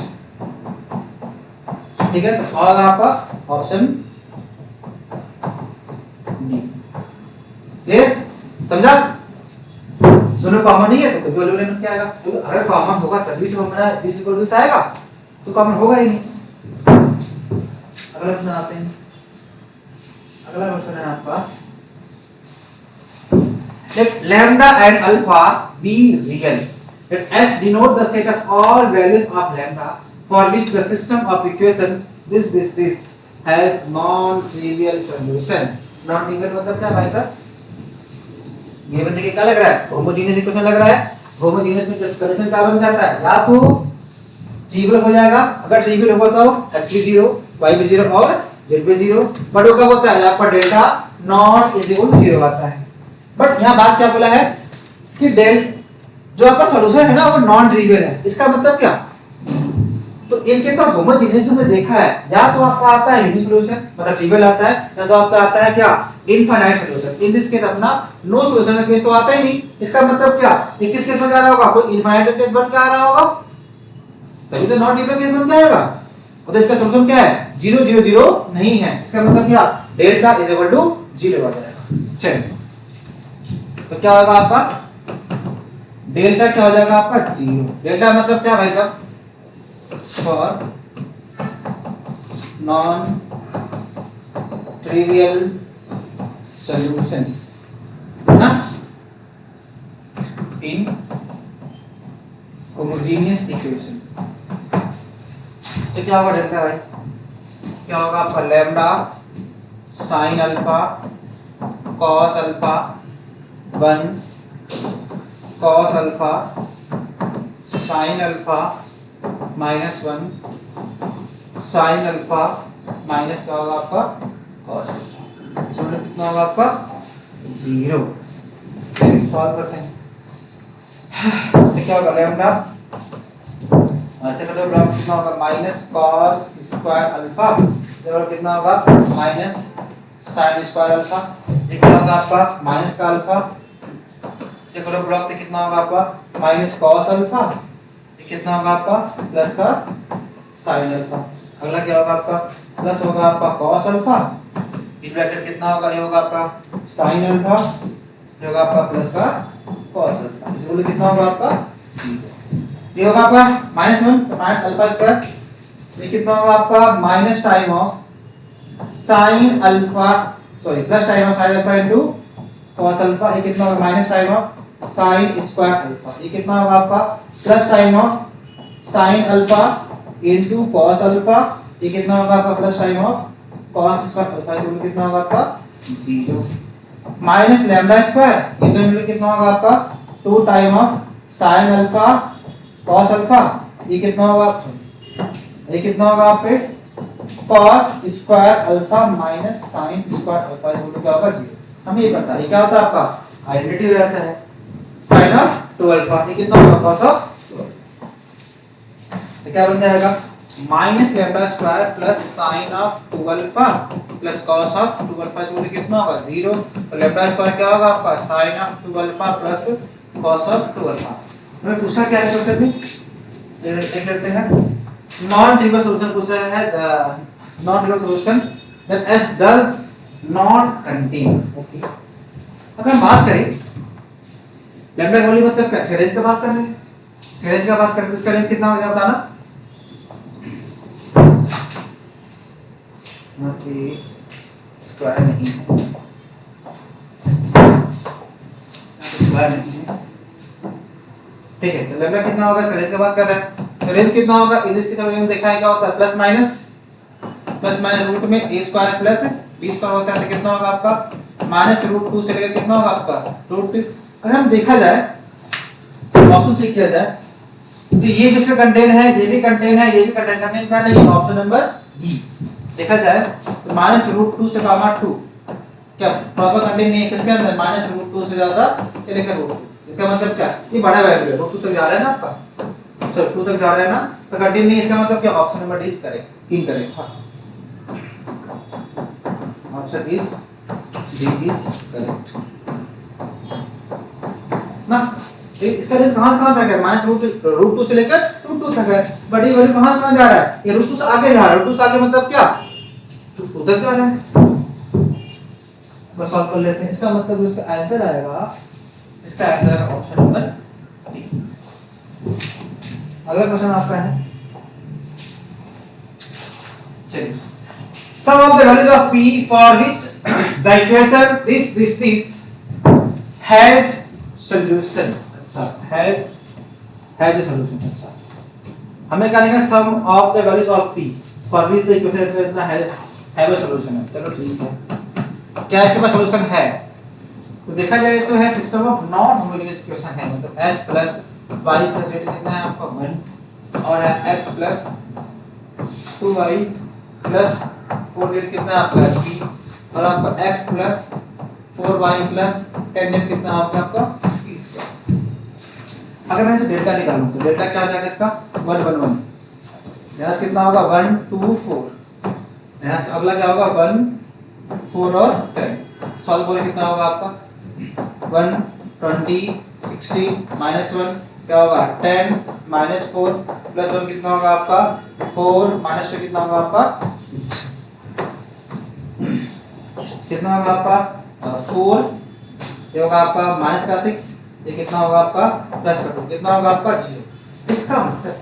ठीक है। तो होगा आपका ऑप्शन डी, समझा। दोनों कॉमन नहीं है तो कोई वैल्यू लेना क्या आएगा, तो अगर कॉमन होगा तभी तो हमारा दिस इक्वल टू आएगा, तो कॉमन होगा ही नहीं। अगला क्वेश्चन आते हैं। अगला क्वेश्चन है आपका, let lambda and alpha be real, let s denote the set of all values of lambda for which the system of equation this has non trivial solution। Non trivial मतलब क्या भाई साहब, ये बंदे के क्या लग रहा है, होमोजेनियस इक्वेशन लग रहा है। होमोजेनियस में कंडीशन क्या बन जाता है, या तो ट्रिवियल हो जाएगा, अगर ट्रिवियल होगा तो x भी 0 y भी 0 और z भी 0, बट वो कब होता है, आपका delta not is equal to 0 आता है। बट यहाँ बात क्या बोला है कि डेल जो आपका सॉल्यूशन है ना वो नॉन ट्रिवियल है। इसका मतलब क्या, तो इन केस ऑफ होमोजेनियस हमने देखा है या तो आपका आता है यूनिक सॉल्यूशन मतलब ट्रिवियल आता है, या तो आपका आता है क्या infinite solution. In this case अपना नो सॉल्यूशन का केस तो आता ही नहीं। इसका मतलब क्या, ये किस केस में जा रहा होगा, कोई इनफाइनाइट केस बन के आ रहा होगा, तभी तो नॉन ट्रिवियल केस बन के आएगा। तो इसका सॉल्यूशन क्या है, 0 0 0 नहीं है। इसका मतलब क्या, डेल्टा इज इक्वल टू 0 आ जाएगा। चलिए तो क्या होगा आपका, डेल्टा क्या हो जाएगा आपका 0। डेल्टा मतलब क्या भाई साहब, फॉर नॉन ट्रिवियल सॉल्यूशन ना इन होमोजेनियस इक्वेशन। तो क्या होगा डेल्टा भाई, क्या होगा आपका lambda sine alpha cos alpha 1 cos alpha sine alpha -1 sine alpha minus क्या होगा आपका कॉस अल्फा। इसमें कितना होगा आपका 0। सॉल्व करते हैं तो क्या होगा लैम्डा ऐसे करते हैं कितना होगा माइनस कॉस स्क्वायर अल्फा और कितना होगा माइनस साइन स्क्वायर अल्फा। ये क्या होगा आपका माइनस का अल्फा इसे करो ब्लॉक तो कितना होगा आपका माइनस कॉस अल्फा, ये कितना होगा आपका प्लस का साइन अल्फा। अगला क्या होगा आपका प्लस होगा आपका कॉस अल्फा, इन ब्रैकेट कितना होगा, ये होगा आपका साइन अल्फा, ये होगा आपका प्लस का कॉस अल्फा। इसे बोले कितना होगा आपका 0। ये होगा आपका -1 तो माइनस अल्फा स्क्वायर, ये कितना होगा आपका minus time of sine alpha sorry plus time of sine alpha into cos alpha, ये कितना होगा minus time of sine square alpha, ये कितना होगा आपका plus time of sine alpha into cos alpha, ये कितना होगा आपका plus time of cos square alpha, इसे कितना होगा आपका 0 माइनस लैम्डा स्क्वायर, ये तो मिलकर कितना होगा आपका 2 time of sine alpha cos alpha, ये कितना होगा ये कितना होगा आपके cos square alpha minus sine square alpha, इसे क्या होगा 0। हमें ये पता है क्या होता है आपका आइडेंटिटी हो जाता है साइन ऑफ 2 अल्फा, ये कितना होगा कॉस ऑफ 2 तो क्या बन जाएगा minus lambda square plus sign of 2 alpha plus cos of 2 alpha, इसे कितना होगा 0। तो लैम्डा स्क्वायर क्या होगा आपका sine of 2 alpha plus cos of 2 alpha. हमें पूछा क्या है क्वेश्चन में, देख लेते हैं। नॉन ट्रिवियल सॉल्यूशन पूछ रहा है, non trivial solution that S does not contain. Okay अगर हम बात करें लैम्डा वैल्यू मतलब क्या, रेंज का बात कर रहे हैं, रेंज का बात करते हैं, इसका रेंज कितना हो गया बताना। स्क्वायर नहीं है, स्क्वायर नहीं है, ठीक है। तो लैम्डा कितना होगा, रेंज का बात कर रहे हैं, तो रेंज कितना होगा इन दिस केस में देखा है क्या होता है प्लस माइनस रूट में a square plus b square होता है, तो कितना होगा आपका माइनस रूट 2 से लेकर कितना होगा आपका रूट 2। अगर हम देखा जाए ऑप्शन से किया जाए तो ये किसका कंटेन है, ये भी कंटेन है, ये भी कंटेन का नहीं, ऑप्शन नंबर बी देखा जाए तो माइनस रूट 2 से गामा 2 क्या प्रॉपर कंटेन नहीं है किसके अंदर, माइनस रूट 2 से ज्यादा से लेकर रूट 2। इसका मतलब क्या, ये बड़ा वैल्यू है, रूट 2 तक जा रहा है ना आपका, तो 2 तक जा रहा है ना, तो कंटेन नहीं। इसका मतलब क्या, option number D is correct, incorrect. हाँ option is D is correct ना। इसका रेंज कहां तक है, माइनस रूट 2 से लेकर रूट 2 तक है, बट ये वैल्यू कहां जा रहा है, ये रूट 2 से आगे जा रहा है, रूट 2 से आगे मतलब क्या रूट 2 तक जा रहा है। बस सॉल्व कर लेते हैं, इसका मतलब इसका आंसर आएगा, इसका आंसर है ऑप्शन नंबर डी। अगला क्वेश्चन आपका है, चलिए sum of the values of p for which the equation this has solution. अच्छा हैज a solution। अच्छा हमें क्या लिखना, sum of the values of p for which the equation इतना हैव अ सॉल्यूशन है। चलो ठीक है, क्या इसके पास सॉल्यूशन है, तो देखा जाए तो है system of non homogeneous equation है, मतलब h plus y plus z कितना है आपका 1 और है x plus 2y plus 4z कितना है आपका 3 और आपका x plus 4y plus tangent कितना आपका 20 का। अगर मैं इसे डेल्टा निकालूं तो डेल्टा क्या आ जाएगा इसका 1 1 1, यहाँ से कितना होगा 1 2 4, यहाँ से अगला क्या होगा 1 4 और 10। सॉल्व करें कितना होगा आपका 1 20 60 माइनस 1 क्या होगा 10 माइनस 4 प्लस 1 कितना होगा आपका 4 माइनस 2 कितना होगा आपका कितना होगा आपका 4, ये होगा आपका माइनस का 6, ये कितना होगा आपका प्लस का 2, कितना होगा आपका 0। इसका मतलब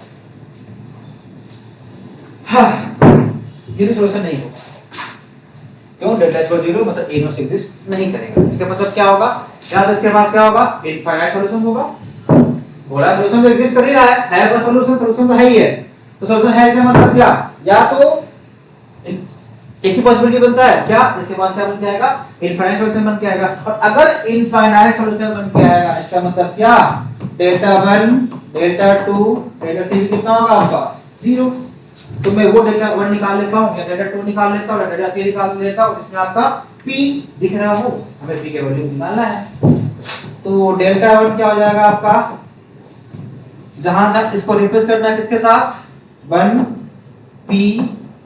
जीरो सोल्यूशन नहीं होगा, क्यों डेल्टा इक्वल 0 मतलब ए नो से एग्जिस्ट नहीं करेगा। इसका मतलब क्या होगा, या तो इसके पास क्या होगा इनफाइनाइट सॉल्यूशन होगा, बोला सॉल्यूशन तो एग्जिस्ट कर ही रहा है बस सॉल्यूशन तो है ही है। तो सॉल्यूशन है इसका मतलब क्या, या तो एक ही पॉसिबिलिटी बनता है क्या, इसके पास क्या बन के आएगा इनफाइनाइट सॉल्यूशन बन के आएगा। और अगर इनफाइनाइट सॉल्यूशन बन के आएगा इसका मतलब क्या डेल्टा 1 डेल्टा 2 डेल्टा 3 कितना होगा आपका 0। तो मैं वो डेल्टा 1 निकाल लेता हूं या डेल्टा 2 निकाल लेता हूं या डेल्टा 3 निकाल लेता हूं, इसमें आपका p दिख रहा हो, हमें p के वैल्यू निकालना है। तो डेल्टा 1 क्या हो जाएगा आपका, जहां जहां इसको रिप्लेस करना है किसके साथ 1 p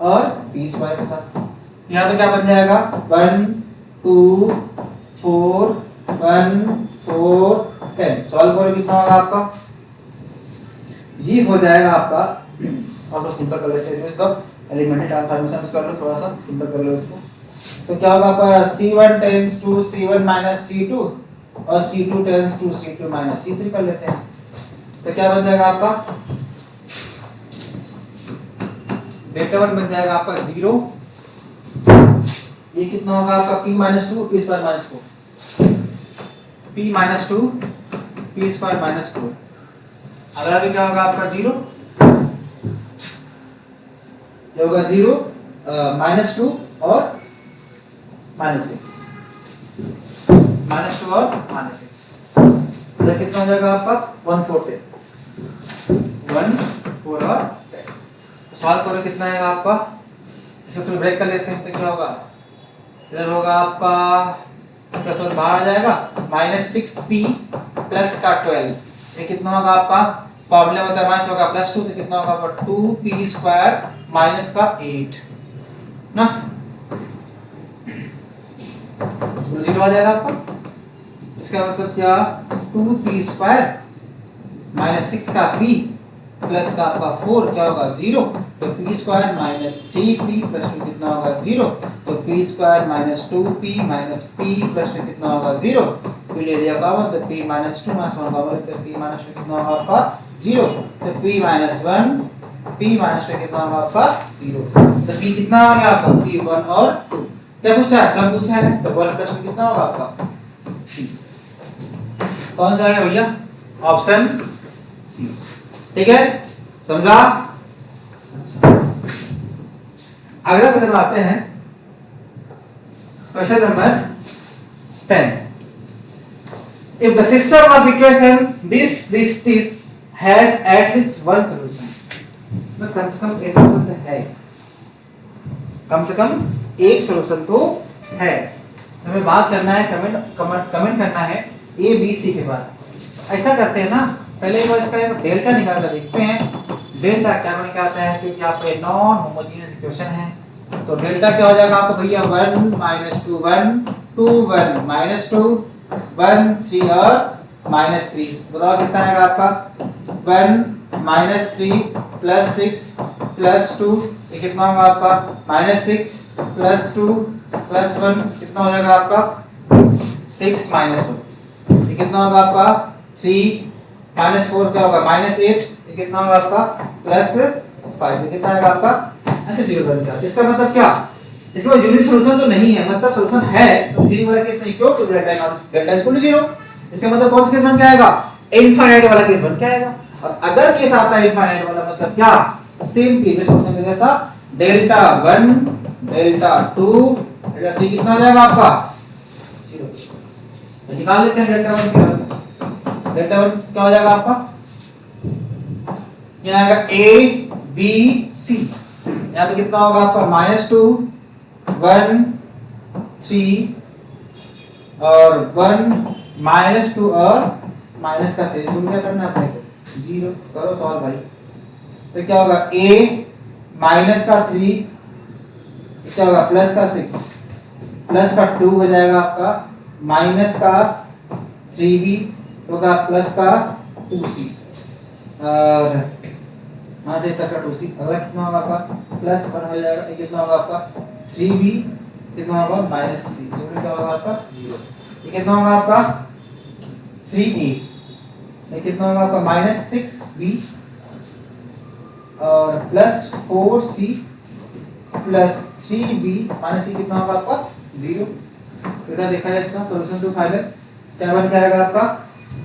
और p स्क्वायर के साथ, यहाँ पे क्या बन जाएगा 1 2 4 1 4 10। सॉल्व करो कितना होगा आपका, ये हो जाएगा आपका, और तो सिंपल कर लेते हैं तो एलिमेंट्री ट्रांसफॉर्मेशन कर लो, थोड़ा सा सिंपल कर लो इसको। तो क्या होगा आपका c1 tends to c1 minus c2 और c2 tends to c2 minus c3 कर लेते हैं। तो क्या बन जाएगा आपका डेल्टा 1 बन जाएगा आपका 0, ये कितना होगा आपका p minus 2 p square minus 4, p minus 2 p square minus 4। अगला भी क्या होगा आपका 0, ये होगा 0 माइनस 2 और माइनस 6, माइनस 2 और माइनस 6, इधर कितना हो जाएगा आपका 1 4 10 1 4 और 10। सॉल्व करो कितना आएगा आपका, इसको थोड़ा ब्रेक कर लेते हैं तो क्या होगा, इधर होगा आपका प्लस 1 बाहर आ जाएगा माइनस 6p प्लस का 12, ये कितना होगा आपका फॉर्मूला में माइनस होगा प्लस 2, तो कितना होगा आपका 2p स्क्वायर माइनस का 8 ना, 0 आ जाएगा आपका। इसका मतलब क्या 2p स्क्वायर माइनस 6 का p प्लस का आपका 4 क्या होगा 0, तो p square minus 3p plus 2 कितना होगा 0, तो p square minus 2p minus p plus 2 कितना होगा 0, p ले लिया कॉमन तो p माइनस 2 माइनस 1 कॉमन तो p माइनस 2 कितना होगा आपका 0, तो p माइनस 1 p माइनस 2 कितना होगा आपका 0। तो p कितना आ गया आपका p 1 और 2, क्या पूछा है सम पूछा है, तो 1 प्लस 2 कितना होगा आपका 3, कौन सा आएगा भैया ऑप्शन सी, ठीक है समझा। अगला क्वेश्चन आते हैं, question number 10। If the system of equation this has at least one solution, तो कम से कम एक सॉल्यूशन तो है, कम से कम एक सॉल्यूशन तो है। हमें बात करना है कमेंट करना है ए बी सी के बाद। ऐसा करते हैं ना, पहले एक बार इसका डेल्टा निकाल कर देखते हैं, डेल्टा क्या बन के आता है, क्योंकि यहाँ पे नॉन होमोजेनियस इक्वेशन है। तो डेल्टा क्या हो जाएगा आपको भैया 1 माइनस 2 1 2 1 माइनस 2 1 3 और माइनस 3, बताओ कितना आएगा आपका 1 माइनस 3 प्लस 6 प्लस 2, ये कितना होगा आपका माइनस 6 प्लस 2 प्लस 1, कितना हो जाएगा आपका 6 माइनस 1, ये कितना होगा आपका 3 माइनस 4 क्या होगा माइनस 8, ये कितना होगा आपका प्लस 5, ये कितना आएगा आपका अच्छा 0 बन गया। इसका मतलब क्या, इसमें यूनिट सॉल्यूशन तो नहीं है, मतलब सॉल्यूशन है तो यूनिट वाला केस नहीं, क्यों, तो डेल्टा इक्वल टू 0। इसका मतलब कौन सा केस बन के आएगा, इनफाइनाइट वाला केस बन के आएगा। और अगर केस आता है इनफाइनाइट वाला मतलब क्या, सेम प्रीवियस क्वेश्चन के जैसा डेल्टा 1 डेल्टा 2 डेल्टा 3 कितना हो जाएगा आपका 0। निकाल लेते हैं डेल्टा 1 की, डेल्टा 1 क्या हो जाएगा आपका, यहाँ आएगा ए बी सी, यहाँ पे कितना होगा आपका -2 1 3 और 1 -2 और माइनस का 3, इसको क्या करना है अपने को 0 करो सॉल्व भाई। तो क्या होगा a माइनस का 3 क्या होगा प्लस का 6 प्लस का 2 हो जाएगा आपका माइनस का 3b होगा प्लस का 2c और यहाँ से प्लस का 2c अगला कितना होगा आपका प्लस 1 हो जाएगा। ये कितना होगा आपका 3b कितना होगा माइनस c क्या होगा आपका 0। ये कितना होगा आपका 3a ये कितना होगा आपका माइनस 6b और plus 4c plus 3b minus c कितना होगा आपका 0। इधर देखा जाए इसका सॉल्यूशन टू फाइनल क्या बन जाएगा आपका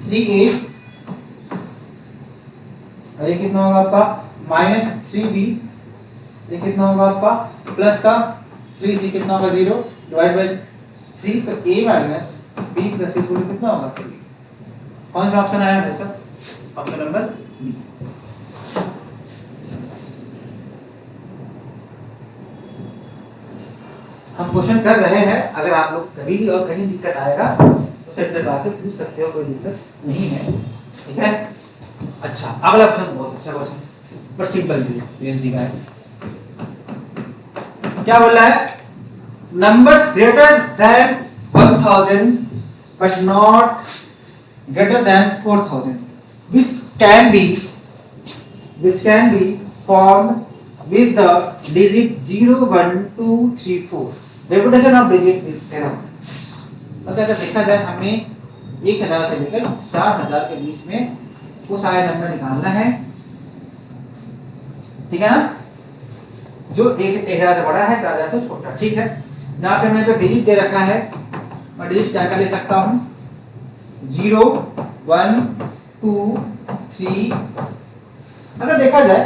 3a और ये कितना होगा आपका माइनस 3b ये कितना होगा आपका प्लस का 3c कितना होगा 0 डिवाइड बाय 3 तो a minus b plus c कितना होगा 3। कौन सा ऑप्शन आया भाई साहब ऑप्शन नंबर बी। हम क्वेश्चन कर रहे हैं, अगर आप लोग कभी भी और कहीं दिक्कत आएगा तो सेंटर पे आके पूछ सकते हो, कोई दिक्कत नहीं है, ठीक है। अच्छा अगला क्वेश्चन बहुत अच्छा क्वेश्चन बट सिंपल भी वीएनसी का है। क्या बोल रहा है numbers greater than 1000 but not greater than 4000 which can be formed with the digit 0 1 2 3 4 reputation of digit is error। मतलब अगर देखा जाए हमें 1000 से लेकर 4000 के बीच में वो सारे नंबर निकालना है, ठीक है ना, जो 1000 से बड़ा है 4000 से छोटा, ठीक है। जहाँ पे मेरे पे डिजिट दे रखा है मैं डिजिट क्या कर ले सकता हूँ 0 1 2 3। अगर देखा जाए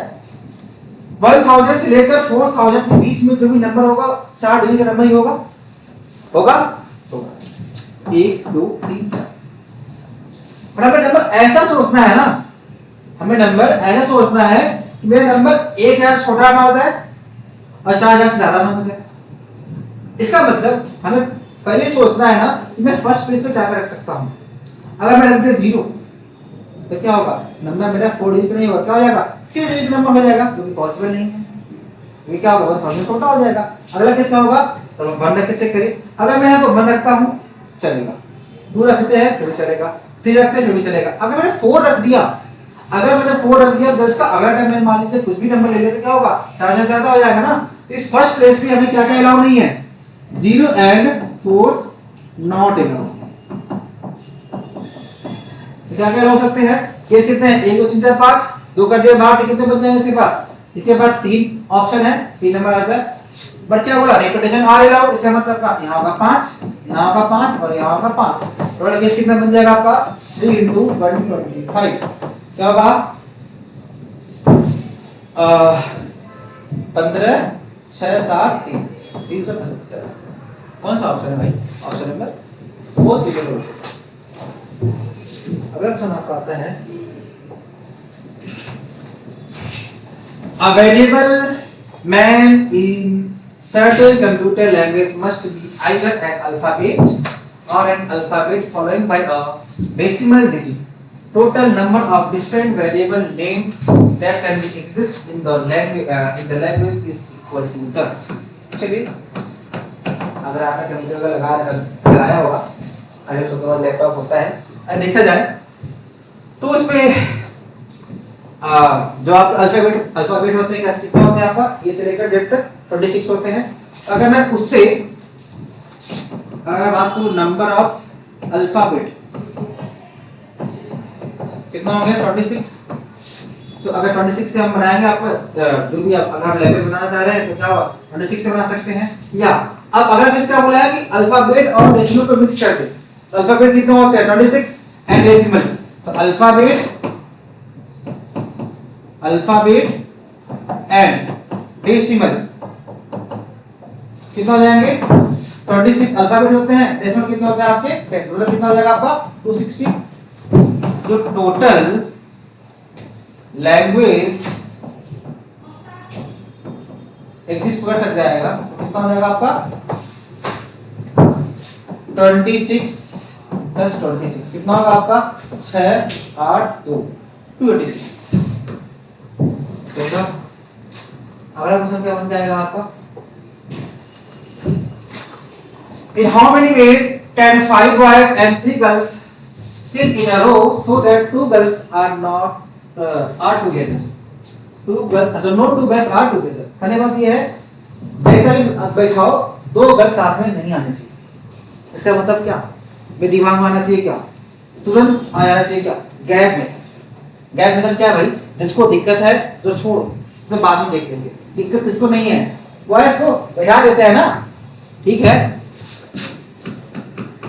1000 से लेकर 4000 के बीच में जो भी नंबर होगा 4 डिजिट का नंबर ही होगा 1 2 3 4। पर हमें नंबर ऐसा सोचना है ना, हमें नंबर ऐसा सोचना है कि मेरा नंबर 1000 छोटा ना हो जाए और 4000 से ज्यादा ना हो जाए। इसका मतलब हमें पहले सोचना है ना कि मैं फर्स्ट प्लेस पे क्या रख सकता हूँ। अगर मैं रख दिया 0 तो क्या होगा नंबर मेरा 4 डिजिट नहीं होगा, क्या हो जाएगा 3 डिजिट नंबर हो जाएगा, जो कि पॉसिबल नहीं है, क्योंकि क्या होगा 1000 छोटा हो जाएगा। अगला केस क्या होगा तो 1 रख के चेक करिए। अगर मैं यहाँ पर 1 रखता हूँ चलेगा, 2 रखते हैं फिर भी चलेगा, 3 रखते हैं फिर भी चलेगा। अगर मैंने 4 रख दिया तो इसका अगर टाइम मैं मान लीजिए कुछ भी नंबर ले लेते क्या होगा 4 से ज्यादा हो जाएगा ना। इस फर्स्ट प्लेस पे हमें क्या क्या अलाउ नहीं है 0 एंड 4 नॉट अलाउ। क्या क्या हो सकते हैं केस कितने हैं 1 2 3 4 5 2 कर दिया बाहर, कितने बच जाएंगे इसके पास, इसके बाद 3 ऑप्शन है 3 नंबर आता है। बट क्या बोला रिपीटेशन आर अलाउड, इसका मतलब का यहाँ होगा 5 यहाँ होगा 5 और यहाँ होगा 5। टोटल केस कितना बन जाएगा आपका 3 into 125 क्या होगा 15 6 7 3 375। कौन सा ऑप्शन है भाई ऑप्शन नंबर बहुत सिंपल क्वेश्चन। अगला क्वेश्चन आपका आता है A variable man in certain computer language must be either an alphabet or an alphabet following by a decimal digit. Total number of different variable names that can be exist in the language is equal to the। चलिए अगर आपने computer का चलाया होगा, अगर छोटा laptop होता है, देखा जाए तो उसमें जो आप अल्फाबेट होते हैं कितने होते हैं आपका ए से लेकर जेड तक 26 होते हैं। अगर मैं उससे अगर बात करूं नंबर ऑफ अल्फाबेट कितना हो गया 26। तो अगर 26 से हम बनाएंगे आपका जो भी आप अगर लैंग्वेज बनाना चाह रहे हैं तो क्या होगा 26 से बना सकते हैं। या अब अगर किसका बोला है कि अल्फाबेट और डेसिमल को मिक्स कर दे तो अल्फाबेट कितने होते हैं 26 एंड डेसिमल। तो अल्फाबेट एंड डेसिमल कितना हो जाएंगे 26 अल्फाबेट होते हैं, डेसिमल कितने होते हैं आपके 10। टोटल कितना हो जाएगा आपका 260। जो टोटल लैंग्वेज एग्जिस्ट कर सकता जाएगा कितना हो जाएगा आपका 26 प्लस 26 कितना होगा आपका 6 8 2 286। देखा अगला क्वेश्चन क्या बन जाएगा आपका In how many ways can 5 boys and 3 girls sit in a row so that 2 girls are not are together? 2 girls, so no 2 girls are together. पहले बात ये है जैसा ही बैठाओ 2 गर्ल्स साथ में नहीं आने चाहिए। इसका मतलब क्या? मैं दिमाग में आना चाहिए क्या? तुरंत आ जाना चाहिए क्या? गैप में। गैप मतलब क्या भाई? जिसको दिक्कत है तो छोड़ो, तो बाद में देख लेंगे। दिक्कत किसको नहीं है? बॉयज को बैठा देते हैं ना, ठीक है।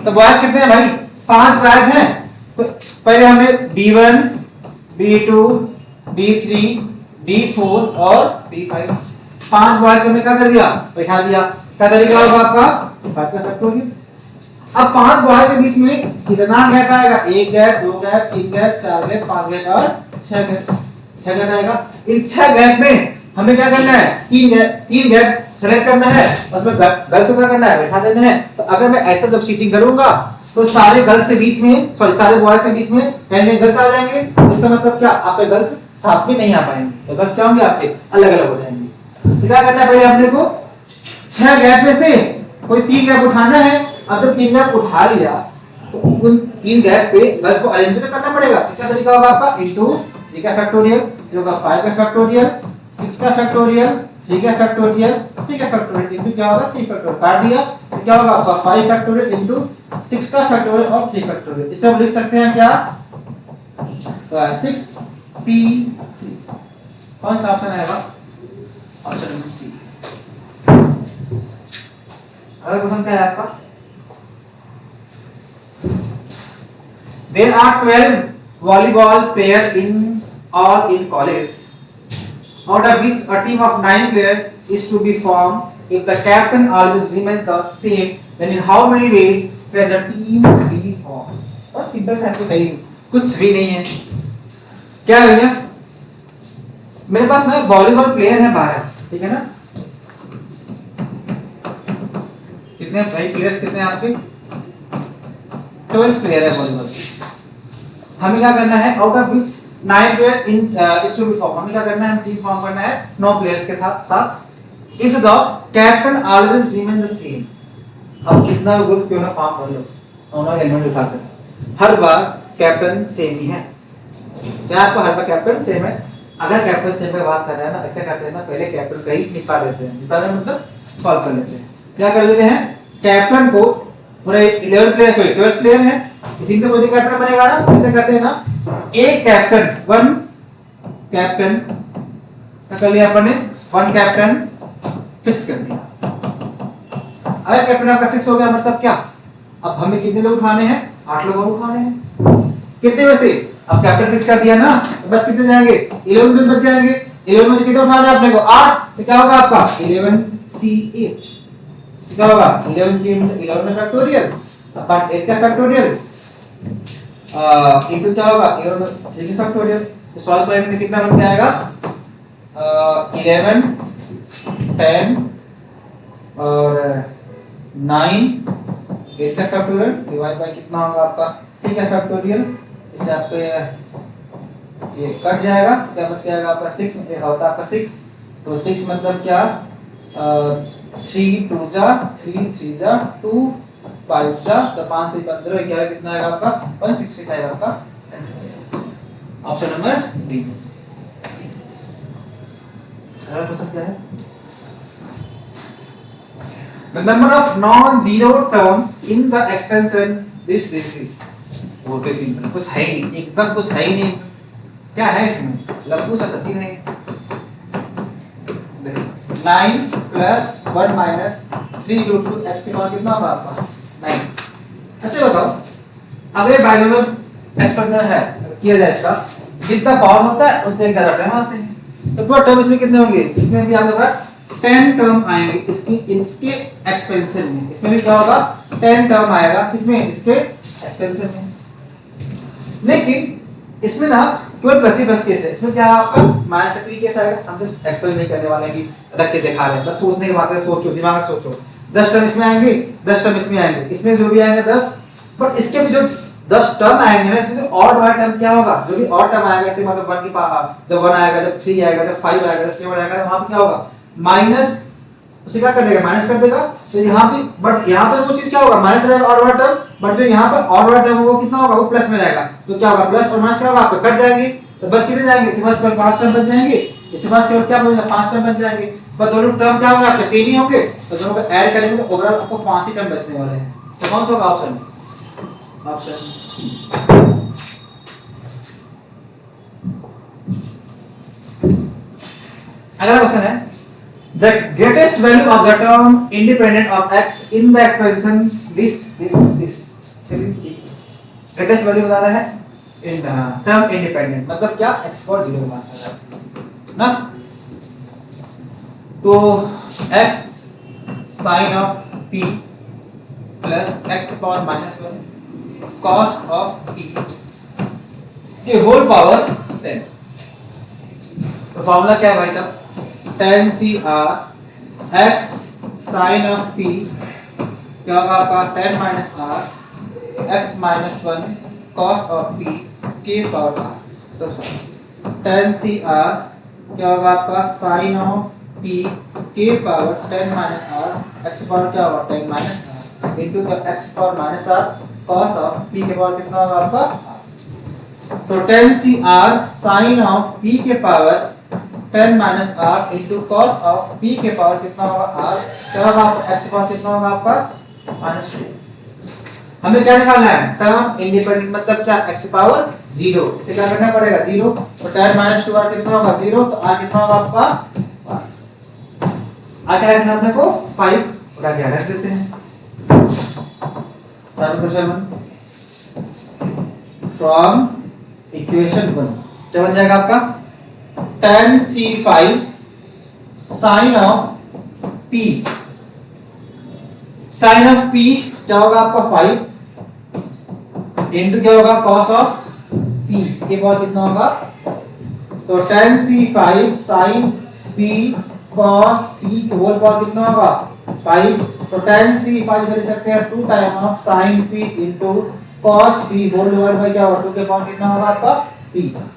तो बॉयज कितने हैं भाई? 5 बॉयज हैं। तो पहले हमने B1, B2, B3, B4 और B5 5 बॉयज को हमने क्या कर दिया? बैठा दिया। क्या तरीका होगा आपका? 5 का फैक्टोरियल। अब 5 बॉयज के बीच में कितना गैप आएगा? 1 gap, 2 gap, 3 gap, 4 gap, 5 gap और 6 गैप। 6 गैप आएगा। इन 6 गैप में हमें क्या करना है? 3 गैप सेलेक्ट करना है, उसमें गर्ल्स को क्या करना है? बैठा देना है। तो अगर मैं ऐसा जब सीटिंग करूंगा तो सारे गर्ल्स के बीच में, सॉरी सारे बॉयज के बीच में कहीं गर्ल्स आ जाएंगे। इसका मतलब क्या? आपके गर्ल्स साथ में नहीं आ पाएंगे, तो गर्ल्स क्या होंगे? आपके अलग अलग हो जाएंगे। तो क्या करना है? पहले अपने को 6 गैप में से कोई 3 गैप उठाना है। अब जब 3 गैप उठा लिया तो उन 3 गैप पे गर्ल्स को अरेंज तो करना पड़ेगा। तो क्या तरीका होगा आपका? इनटू 3 का फैक्टोरियल, फिर होगा 5 का फैक्टोरियल, 6 का फैक्टोरियल, 3 का फैक्टोरियल, 3 का फैक्टोरियल इनटू क्या होगा? 3 फैक्टोरियल काट दिया। तो क्या होगा आपका? 5 फैक्टोरियल इनटू 6 का फैक्टोरियल और 3 फैक्टोरियल। इसे हम लिख सकते हैं क्या? तो 6p3। कौन सा ऑप्शन आएगा? Option number C. अगला क्वेश्चन क्या है आपका? There are 12 volleyball players in college, out of which a team of 9 players is to be formed. If the captain always remains the same, then in how many ways can the team be formed? बस simple सा आपको सही कुछ भी नहीं है। क्या है भैया? मेरे पास ना वॉलीबॉल प्लेयर है 12, ठीक है ना? कितने भाई प्लेयर्स कितने हैं आपके? 12 प्लेयर है वॉलीबॉल के। हमें क्या करना है? Out of which 9 player is to be form. हमें क्या करना है? टीम फॉर्म करना है 9 प्लेयर्स के साथ। If the captain always remain the same. अब कितना ग्रुप क्यों ना फॉर्म कर लो, दोनों एलिमेंट उठाकर, हर बार कैप्टन सेम ही है। क्या आपको हर बार कैप्टन सेम है? अगर कैप्टन सेम की बात कर रहे हैं ना, ऐसे करते हैं ना, पहले कैप्टन का ही निपटा देते हैं। निपटा दें मतलब सॉल्व कर लेते हैं। क्या कर लेते हैं? कैप्टन को पूरे 11 प्लेयर, सॉरी 12 प्लेयर है, इसी में कोई कैप्टन बनेगा ना। ऐसे करते हैं ना, एक कैप्टन, 1 कैप्टन कर लिया अपन ने, 1 कैप्टन फिक्स कर दिया। अगर कैप्टन आपका फिक्स हो गया मतलब क्या? अब हमें कितने लोग उठाने हैं? 8 लोग उठाने हैं। कितने में से? अब कैप्टन फिक्स कर दिया ना, तो बस कितने जाएंगे? 11 दिन बच जाएंगे। 11 में से कितने उठाने हैं अपने को? 8। तो क्या होगा आपका? 11c8। क्या होगा? 11c8 मतलब 11 का फैक्टोरियल अपॉन 8 का फैक्टोरियल इनटू क्या होगा? 11 3 का फैक्टोरियल। तो सॉल्व करेंगे तो कितना बन जाएगा? 11 10 और 9 8 का फैक्टोरियल डिवाइड बाय कितना होगा आपका? 3 का फैक्टोरियल। इससे आपको ये कट जाएगा, क्या बच जाएगा आपका? 6 होता है आपका 6। तो 6 मतलब क्या? 3 2 जा 3 3 जा 2 5 जा, तो 5 से 15 11 कितना आएगा आपका? 165 आपका ऑप्शन नंबर बी। अगला क्वेश्चन क्या है? The number of non-zero terms in the extension this is बहुत ही सिंपल, कुछ है ही नहीं, एकदम कुछ है ही नहीं। क्या है इसमें? लघु सा सचिन है। 9 प्लस 1 माइनस 3 रूट 2 एक्स की पावर कितना होगा आपका? 9। अच्छा बताओ, अगर बाइनोमियल एक्सपेंशन है किया जाए इसका, जितना पावर होता है उससे एक ज्यादा टर्म आते हैं। तो टोटल टर्म इसमें कितने होंगे? इसमें भी आपके पास 10 टर्म आएंगे इसके एक्सपेंशन में। इसमें भी क्या होगा? 10 टर्म आएगा इसमें, इसके एक्सपेंशन में। लेकिन इसमें ना केवल प्लस ही प्लस केस है। इसमें क्या है आपका? माइनस का केस आएगा। हम तो एक्सप्लेन नहीं करने वाले हैं कि रख के दिखा रहे हैं, बस सोचने की बात है। सोचो, दिमाग से सोचो। 10 टर्म इसमें आएंगे, 10 टर्म इसमें आएंगे, इसमें जो भी आएंगे 10, बट इसके भी जो 10 टर्म आएंगे ना, इसमें ऑड वाला टर्म क्या होगा, जो भी ऑड टर्म आएगा, इसे मतलब 1 की पावर, जब 1 आएगा, जब 3 आएगा, जब 5 आएगा, जब 7 आएगा, वहां पे क्या होगा, माइनस, उसे क्या कर देगा, माइनस कर देगा। तो यहाँ पे, बट यहाँ पे वो चीज क्या होगा, माइनस रहेगा ऑड वाला टर्म, बट जो यहाँ पर ऑड वाला टर्म होगा वो कितना होगा, वो प्लस में रहेगा। तो क्या होगा, प्लस और माइनस क्या होगा, आपके कट जाएंगे, तो बस कितने जाएंगे, इसके पास केवल 5 टर्म बच जाएंगे, इसके पास केवल क्या बचेगा, 5 टर्म बच जाएंगे। पर दोनों टर्म क्या होंगे, आपके सेम ही होंगे, तो दोनों को ऐड करेंगे तो ओवरऑल आपको 5 ही टर्म बचने वाले हैं। तो कौन सा होगा ऑप्शन, ऑप्शन सी। अगला क्वेश्चन है, the greatest value of the term independent of x in the expression this चलिए greatest value बता रहा है in term independent, मतलब क्या, x को 0 मानता है ना। तो x sin of p plus x to power -1 cos of p के होल पावर 10। तो फॉर्मूला क्या है भाई साहब, tan CR x sin of p क्या होगा आपका, 10 minus r x minus 1 cos of p के पावर r। तो tan CR क्या होगा आपका, sin of p के power 10 minus r x power क्या होगा, 10 minus r into the x power minus r cos of p के पावर कितना होगा आपका। तो tan CR sin of p के power 10 minus r into cos of p के पावर कितना होगा r, क्या होगा आपका, x पावर कितना होगा आपका -2। हमें क्या निकालना है, टर्म इंडिपेंडेंट, मतलब क्या, x पावर 0, इसे क्या करना पड़ेगा 0, तो 10 minus 2r कितना होगा 0, तो r कितना होगा आपका r क्या रखना अपने को 5, और आगे रख देते हैं। फ्रॉम इक्वेशन 1 क्या बन जाएगा आपका, tan C5 sin of P, sin of P क्या होगा आपका 5 इंटू क्या होगा cos of P के पावर कितना होगा, तो tan C5 sin P cos P के होल पावर कितना होगा 5, तो tan C5 से लिख सकते हैं 2 time of sin P into cos P whole divide by क्या होगा 2 के पावर कितना होगा आपका P।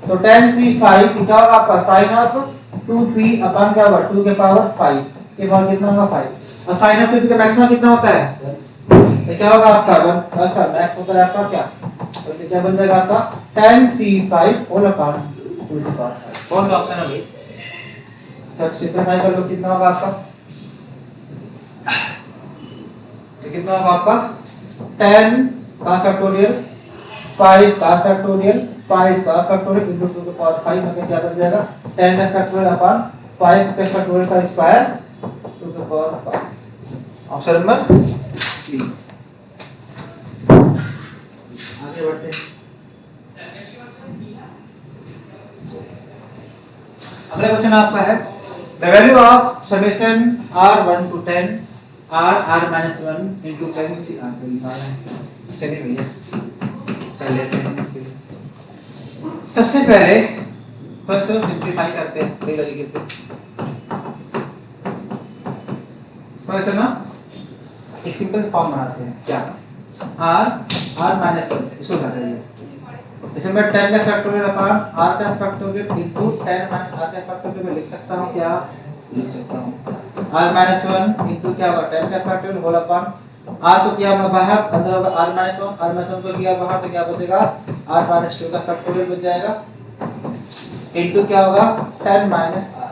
तो tan C5 क्या होगा आपका sin of 2P अपन क्या होगा 2 के पावर 5 के पावर कितना होगा 5, और sin of 2P का मैक्सिमम कितना होता है, तो क्या होगा आपका 1 प्लस का मैक्स होता है आपका क्या, तो क्या बन जाएगा आपका tan C5 होल अपन 2 के पावर 5। कौन सा ऑप्शन है भाई, तब सिंपलीफाई कर लो, कितना होगा आपका, तो कितना होगा आपका 10 का फैक्टोरियल 5 का फैक्टोरियल 5 का फैक्टोरियल इनटू 2 की पावर 5, मतलब क्या बन जाएगा 10 का फैक्टोरियल अपॉन 5 के फैक्टोरियल का स्क्वायर 2 की पावर 5। Option number 3। आगे बढ़ते हैं, अगला क्वेश्चन आपका है, the value of summation r1 to 10 r -1 into 10 CR को निकालना है। चलिए भैया कर लेते हैं इसे। सबसे पहले फर्स्ट सिंपलीफाई करते हैं सही तरीके से। फर्स्ट ना एक सिंपल फॉर्म बनाते हैं, क्या r -1 इसको कर दीजिए, इसमें 10 का फैक्टोरियल अपॉन r का फैक्टोरियल इनटू 10 माइनस r का फैक्टोरियल में लिख सकता हूं, क्या लिख सकता हूं r -1 इनटू क्या होगा 10 का फैक्टोरियल होल अपॉन r को किया मैं बाहर, अंदर होगा r -1 को किया बाहर, तो क्या बचेगा r -2 का फैक्टोरियल बच जाएगा इनटू क्या होगा 10 माइनस r,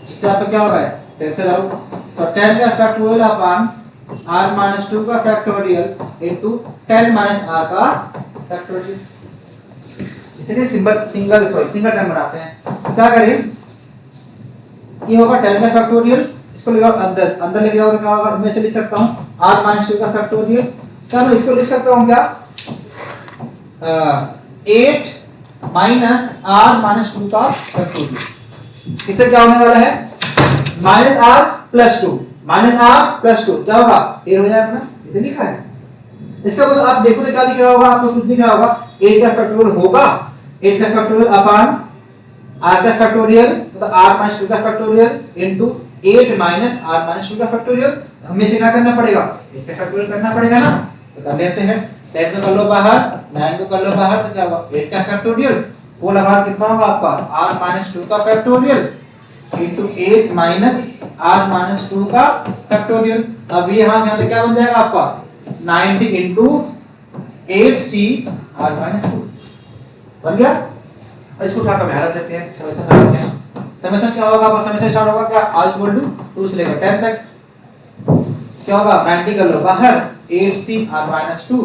इससे आपका क्या होगा कैंसिल आउट, तो 10 का फैक्टोरियल अपॉन r -2 का फैक्टोरियल इनटू 10 माइनस r का फैक्टोरियल। इसलिए सिंगल टर्म बनाते हैं, क्या करें, ये होगा 10 का फैक्टोरियल, इसको ले जाओ अंदर लेके जाओ तो क्या होगा, मैं से लिख सकता हूं r -2 का फैक्टोरियल, क्या मैं इसको लिख सकता हूं क्या 8 माइनस r -2 का फैक्टोरियल। इससे क्या होने वाला है -r + 2 क्या होगा 8 हो जाएगा ना, ये लिखा है। इसका मतलब आप देखो तो क्या दिख रहा होगा, आपको कुछ दिख रहा होगा 8 का फैक्टोरियल होगा 8 का फैक्टोरियल अपॉन r का फैक्टोरियल मतलब r - 2 का factorial into 8 minus r minus 2 का फैक्टोरियल, हमें इसे क्या करना पड़ेगा, 8 का फैक्टोरियल करना पड़ेगा ना। तो कर लेते हैं, 10 को कर लो बाहर, 9 को कर लो बाहर, तो क्या होगा 8 का फैक्टोरियल होल बाहर कितना होगा आपका आर माइनस 2 का factorial into 8 minus r minus 2 का फैक्टोरियल। अब ये यहां से यहां तक क्या बन जाएगा आपका 90 इनटू 8c आर माइनस 2 बन गया। इसको उठा कर बाहर रख देते हैं, समेशन लगा देते हैं। समेशन क्या होगा, आपका समेशन स्टार्ट होगा क्या r इक्वल टू 2 से लेकर 10 तक, क्या होगा 90 कर लो बाहर 8c r माइनस 2,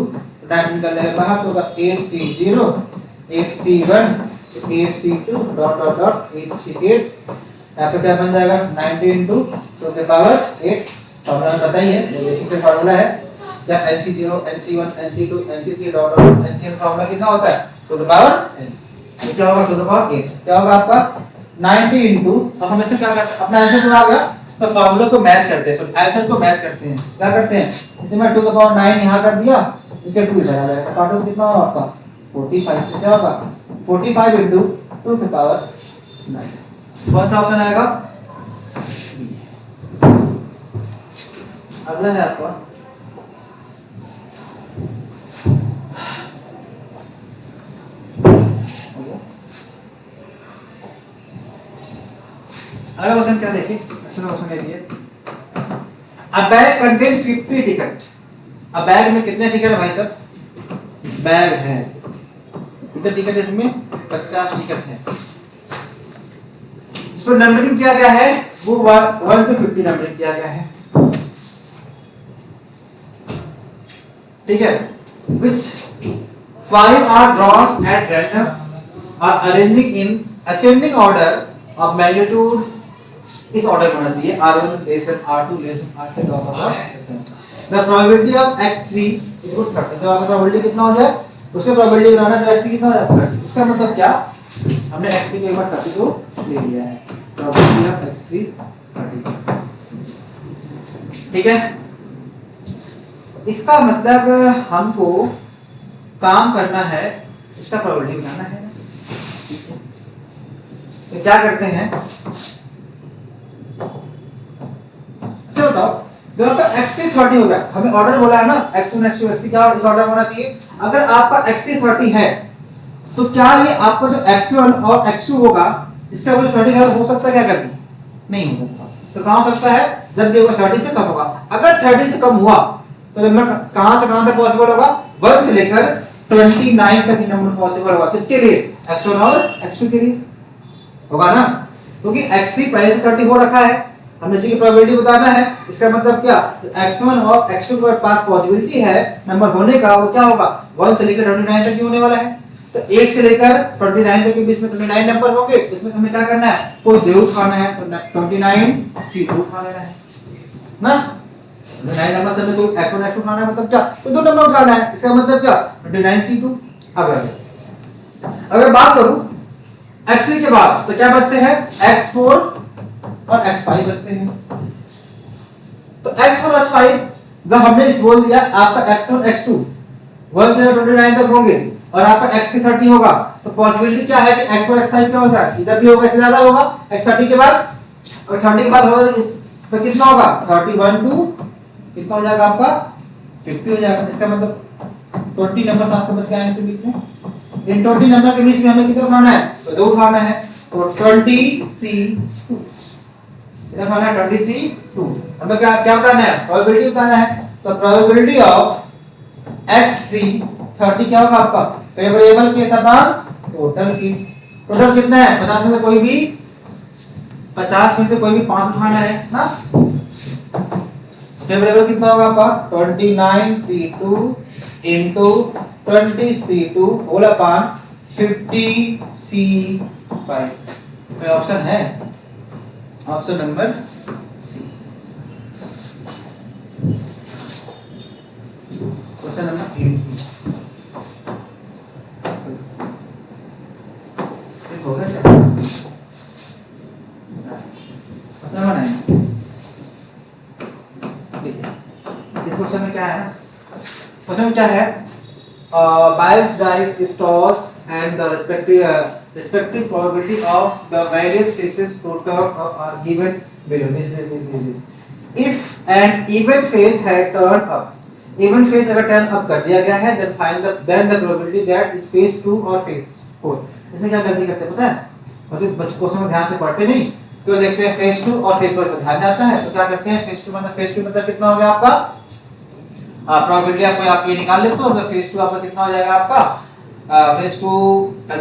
90 कर लेगा बाहर तो होगा 8c 0 8c1 8c2 dot dot dot 8c8, यहाँ पे क्या बन जाएगा 90 इंटू 2 के पावर 8, फॉर्मूला पता ही है, बेसिक से फॉर्मूला है क्या NC0 NC1 NC2 NC3 dot dot NCn formula कितना होता है 2 के पावर n, ये क्या होगा 2 के पावर 8, क्या होगा आपका 90 इंटू, अब हम इसे क्या करते हैं अपना आंसर तो आ गया, तो फॉर्मूला को मैच करते हैं, सॉरी आंसर को मैच करते हैं, क्या करते हैं इसे मैं 2 के पावर 9 यहाँ कर दिया, नीचे 2 इधर आ जाएगा, काटो कितना होगा आपका 45, तो क्या होगा 45 इंटू 2 के पावर 9, कौन सा ऑप्शन आएगा, अगला है आपका अगला क्वेश्चन क्या देखिए, अच्छा क्वेश्चन है, अ बैग कंटेन 50 टिकट, अब बैग में कितने टिकट है भाई साहब, बैग है कितने टिकट है इसमें 50 टिकट है, इसमें नंबरिंग किया गया है वो 1 to 50 नंबरिंग किया गया है, ठीक है, which 5 are drawn at random are arranging in ascending order of magnitude, इस ऑर्डर में होना चाहिए r1 less than r2 less than r3 dot dot the probability of x3 इसको करते हैं, तो आपका प्रोबेबिलिटी कितना हो जाए, उसके प्रोबेबिलिटी बनाना तो x3 कितना हो जाता है, इसका मतलब क्या हमने x3 को एक बार 32 ले लिया है, प्रोबेबिलिटी ऑफ x3 32, ठीक है, इसका मतलब हमको काम करना है, इसका प्रोबेबिलिटी बनाना है, तो क्या करते हैं इसे बताओ, जो आपका x3 30 हो गया, हमें ऑर्डर बोला है ना x1 x2 x3 क्या इस ऑर्डर में होना चाहिए, अगर आपका x3 30 है तो क्या ये आपका जो x1 और x2 होगा इसका वैल्यू 30 हो सकता है क्या कभी, नहीं हो सकता, तो कहां हो सकता है जब ये 30 से कम होगा, अगर 30 से कम हुआ तो नंबर कहां से कहां तक पॉसिबल होगा 1 से लेकर 29 तक ये नंबर पॉसिबल होगा, किसके लिए x1 और x2 के लिए होगा ना, क्योंकि x3 पहले से 30 हो रखा है, हमें इसी की प्रोबेबिलिटी बताना है, इसका मतलब क्या x1 और x2 के पास पॉसिबिलिटी है नंबर होने का, वो क्या होगा 1 से लेकर 29 तक ही होने वाला है, तो 1 से लेकर 29 तक के बीच में 29 नंबर होंगे, इसमें हमें क्या करना है कोई दे उठाना है, तो 29 C2 उठा लेना है ना, 29 नंबर से हमें कोई x1 x2 उठाना है, मतलब क्या तो दो नंबर उठाना है, इसका मतलब क्या 29 C2। अगर बात करूं x3 के बाद तो क्या बचते हैं x4 और x5 बचते हैं, तो x4 और x5 जब हमने बोल दिया आपका x1 x2 1 से 29 तक होंगे और आपका x3 30 होगा, तो पॉसिबिलिटी क्या है कि x4 x5 क्या होता है, जब भी होगा इससे ज्यादा होगा, x30 के बाद और 30 के बाद होगा तो कितना होगा 31 टू कितना हो जाएगा आपका 50 हो जाएगा, इसका मतलब 20 नंबर आपके बच गए हैं बीच में, इन 20 नंबर के बीच में हमें कितना उठाना है तो दो उठाना है, तो 20C2 इधर उठाना है 20C2, हमें क्या क्या बताना है प्रोबेबिलिटी बताना है, तो प्रोबेबिलिटी ऑफ x3 30 क्या होगा आपका favourable case upon total case, total कितना है 50 में से कोई भी 50 में से कोई भी 5 उठाना है ना, फेवरेबल कितना होगा आपका 29C2 into 20C2 whole upon 50C5, कोई ऑप्शन है option number C, question number 8 हो गया क्या क्वेश्चन नंबर 9, देखिए इस क्वेश्चन में क्या है ना, क्वेश्चन क्या है biased dice is tossed and the respective probability of the various cases total are given below this. If an even phase had turned up, even phase अगर turn up कर दिया गया है, then find the probability that is phase 2 और phase 4. इसमें क्या गलती करते हैं पता है? मतलब बच्चों को ध्यान से पढ़ते नहीं, तो देखते हैं phase 2 और phase 4 पर ध्यान जाता है, तो क्या करते हैं phase 2 मतलब कितना हो गया आपका? प्रोबेबिलिटी आपको आप ये निकाल लेते हो, तो phase 2 आपका कितना हो जाएगा आपका? phase 2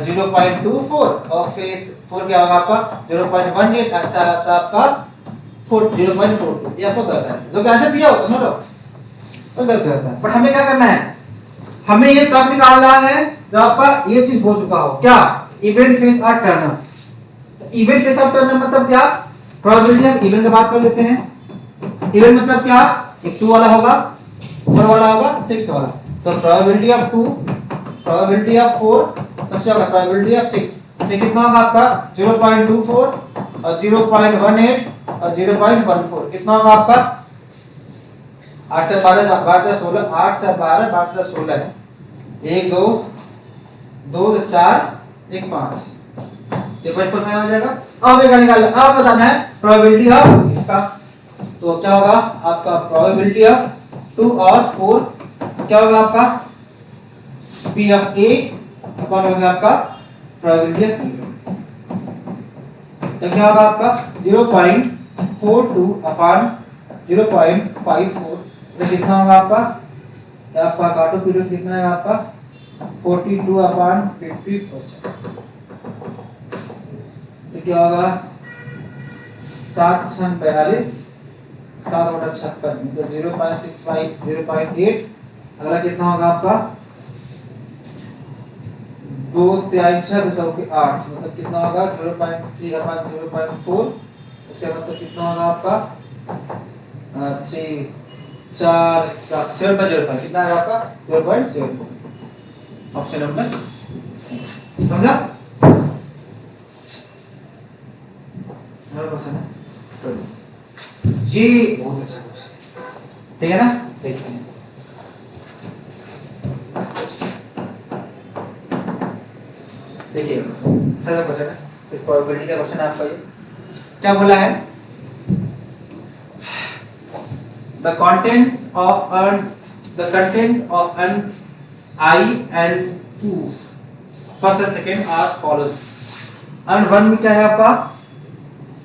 0.24 और phase 4 क्या होगा आपका? 0.18. अच्छा आता आपका 0.42. ये आपको गलत आंसर, जो आंसर दिया होगा समझ लो तो गलत रहता है। बट हमें क्या करना है, हमें ये तब निकालना है जब आपका ये चीज हो चुका हो, क्या? इवेंट फेस और टर्न अप। तो इवेंट फेस और टर्न अप मतलब क्या? प्रोबेबिलिटी ऑफ इवेंट की बात कर लेते हैं। इवेंट मतलब क्या? एक 2 वाला होगा, 4 वाला होगा, 6 वाला। तो probability of 2, probability of 4 plus क्या होगा? Probability of 6। ये कितना होगा आपका? 0.24 और 0.18 और 0.14। कितना होगा आपका? 8 4 12 12 4 16, 8 4 12 12 4 16 है। 1 2 2 4 1 5, ये 0.45 आ जाएगा। अब ये निकालना, अब बताना है प्रोबेबिलिटी ऑफ इसका। तो क्या होगा आपका? प्रोबेबिलिटी ऑफ 2 और 4 क्या होगा आपका? P ऑफ A अपॉन होगा आपका प्रोबेबिलिटी ऑफ B। तो क्या होगा आपका? 0.42 अपॉन 0.54, तो कितना होगा आपका? आपका काटो पीरियड कितना है आपका? 42 अपॉन 50%। तो क्या होगा? 7 6 42, 7 बटा 56, मतलब 0.65 0.8। अगला कितना होगा आपका? 2 3 6 2 के 8, मतलब कितना होगा? 0.3 अपॉन 0.4। इसका मतलब कितना होगा आपका? 3 4 7.05, कितना है आपका? 0.7। ऑप्शन नंबर समझा? जी बहुत अच्छा क्वेश्चन, ठीक है ना? देखते हैं, देखिए अच्छा क्वेश्चन है, इस प्रोबेबिलिटी का क्वेश्चन है आपका। ये क्या बोला है? The content of an I and 2 first and second are follows। and 1 में क्या है आपका?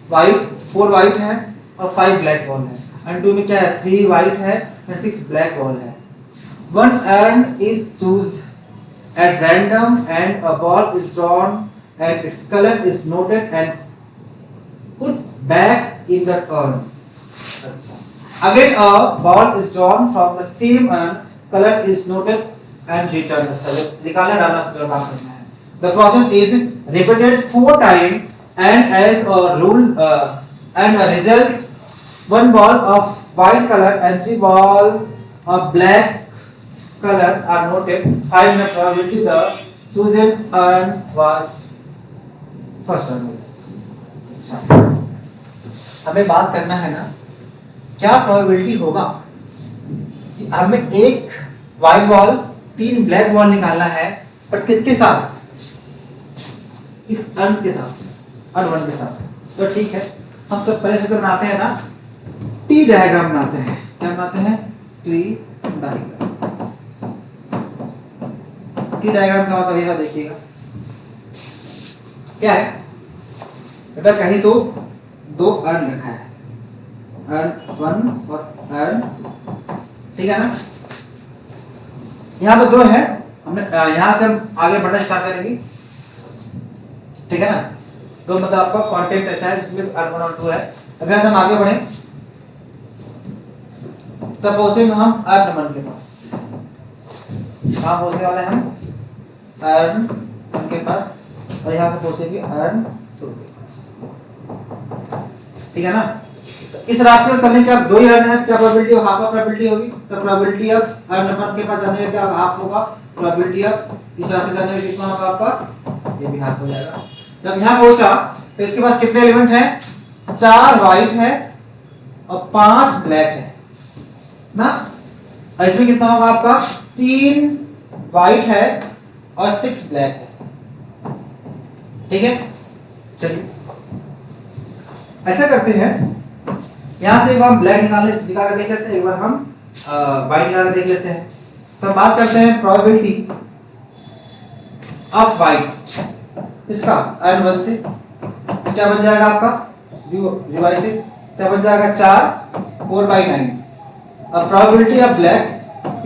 वाइट 4 वाइट है और 5 ब्लैक बॉल है। and 2 में क्या है? 3 वाइट है और 6 ब्लैक बॉल है। one errand is choose at random and a ball is drawn and its color is noted and put back in the urn। अच्छा, again a ball is drawn from the same urn, color is noted and returned। अच्छा, निकालना डालना से काम करना है। The process is repeated 4 times and as a rule and a result 1 ball of white color and 3 ball of black color are noted। Find the probability the chosen urn was first urn। अच्छा, हमें बात करना है ना, क्या probability होगा कि हमें एक व्हाइट बॉल 3 ब्लैक बॉल निकालना है, पर किसके साथ? इस अर्न के साथ, अर्न 1 के साथ। तो ठीक है, हम तो पहले से तो बनाते हैं ना, टी डायग्राम बनाते हैं। क्या बनाते हैं? Tree diagram. टी डायग्राम क्या होता है भैया? देखिएगा क्या है बेटा, कहीं तो 2 अर्न लिखा है, अर्न 1 और अर्न, ठीक है ना? यहाँ पे 2 है, हमने यहाँ से हम आगे बढ़ना स्टार्ट करेंगे, ठीक है ना? 2 मतलब आपका कॉन्टेक्स्ट ऐसा है जिसमें अर्न 1 और 2 है। अभी हम आगे बढ़े तब पहुंचेंगे हम अर्न 1 के पास। कहाँ पहुंचने वाले हम? अर्न 1 के पास, और यहाँ से पहुंचेंगे अर्न 2 के पास, ठीक है ना? इस रास्ते पर चलने के बाद 2 ही अर्न है, क्या प्रोबेबिलिटी हाफ ऑफ प्रोबेबिलिटी होगी? तो प्रोबेबिलिटी ऑफ अर्न 1 के पास जाने का क्या हाफ होगा? प्रोबेबिलिटी ऑफ इस रास्ते जाने का कितना होगा आपका? ये भी हाफ हो जाएगा। जब यहाँ पहुंचा तो इसके पास कितने एलिमेंट हैं? 4 वाइट है और 5 ब्लैक है ना? और इसमें कितना होगा आपका? 3 वाइट है और 6 ब्लैक है, ठीक है? चलिए ऐसा करते हैं, यहाँ से एक बार हम ब्लैक निकाल के देख लेते हैं, एक बार हम वाइट निकाल के देख लेते हैं। तो हम बात करते हैं प्रोबेबिलिटी ऑफ वाइट इसका n1 से, तो क्या बन जाएगा आपका y से क्या बन जाएगा 4 4/9। अब प्रोबेबिलिटी ऑफ ब्लैक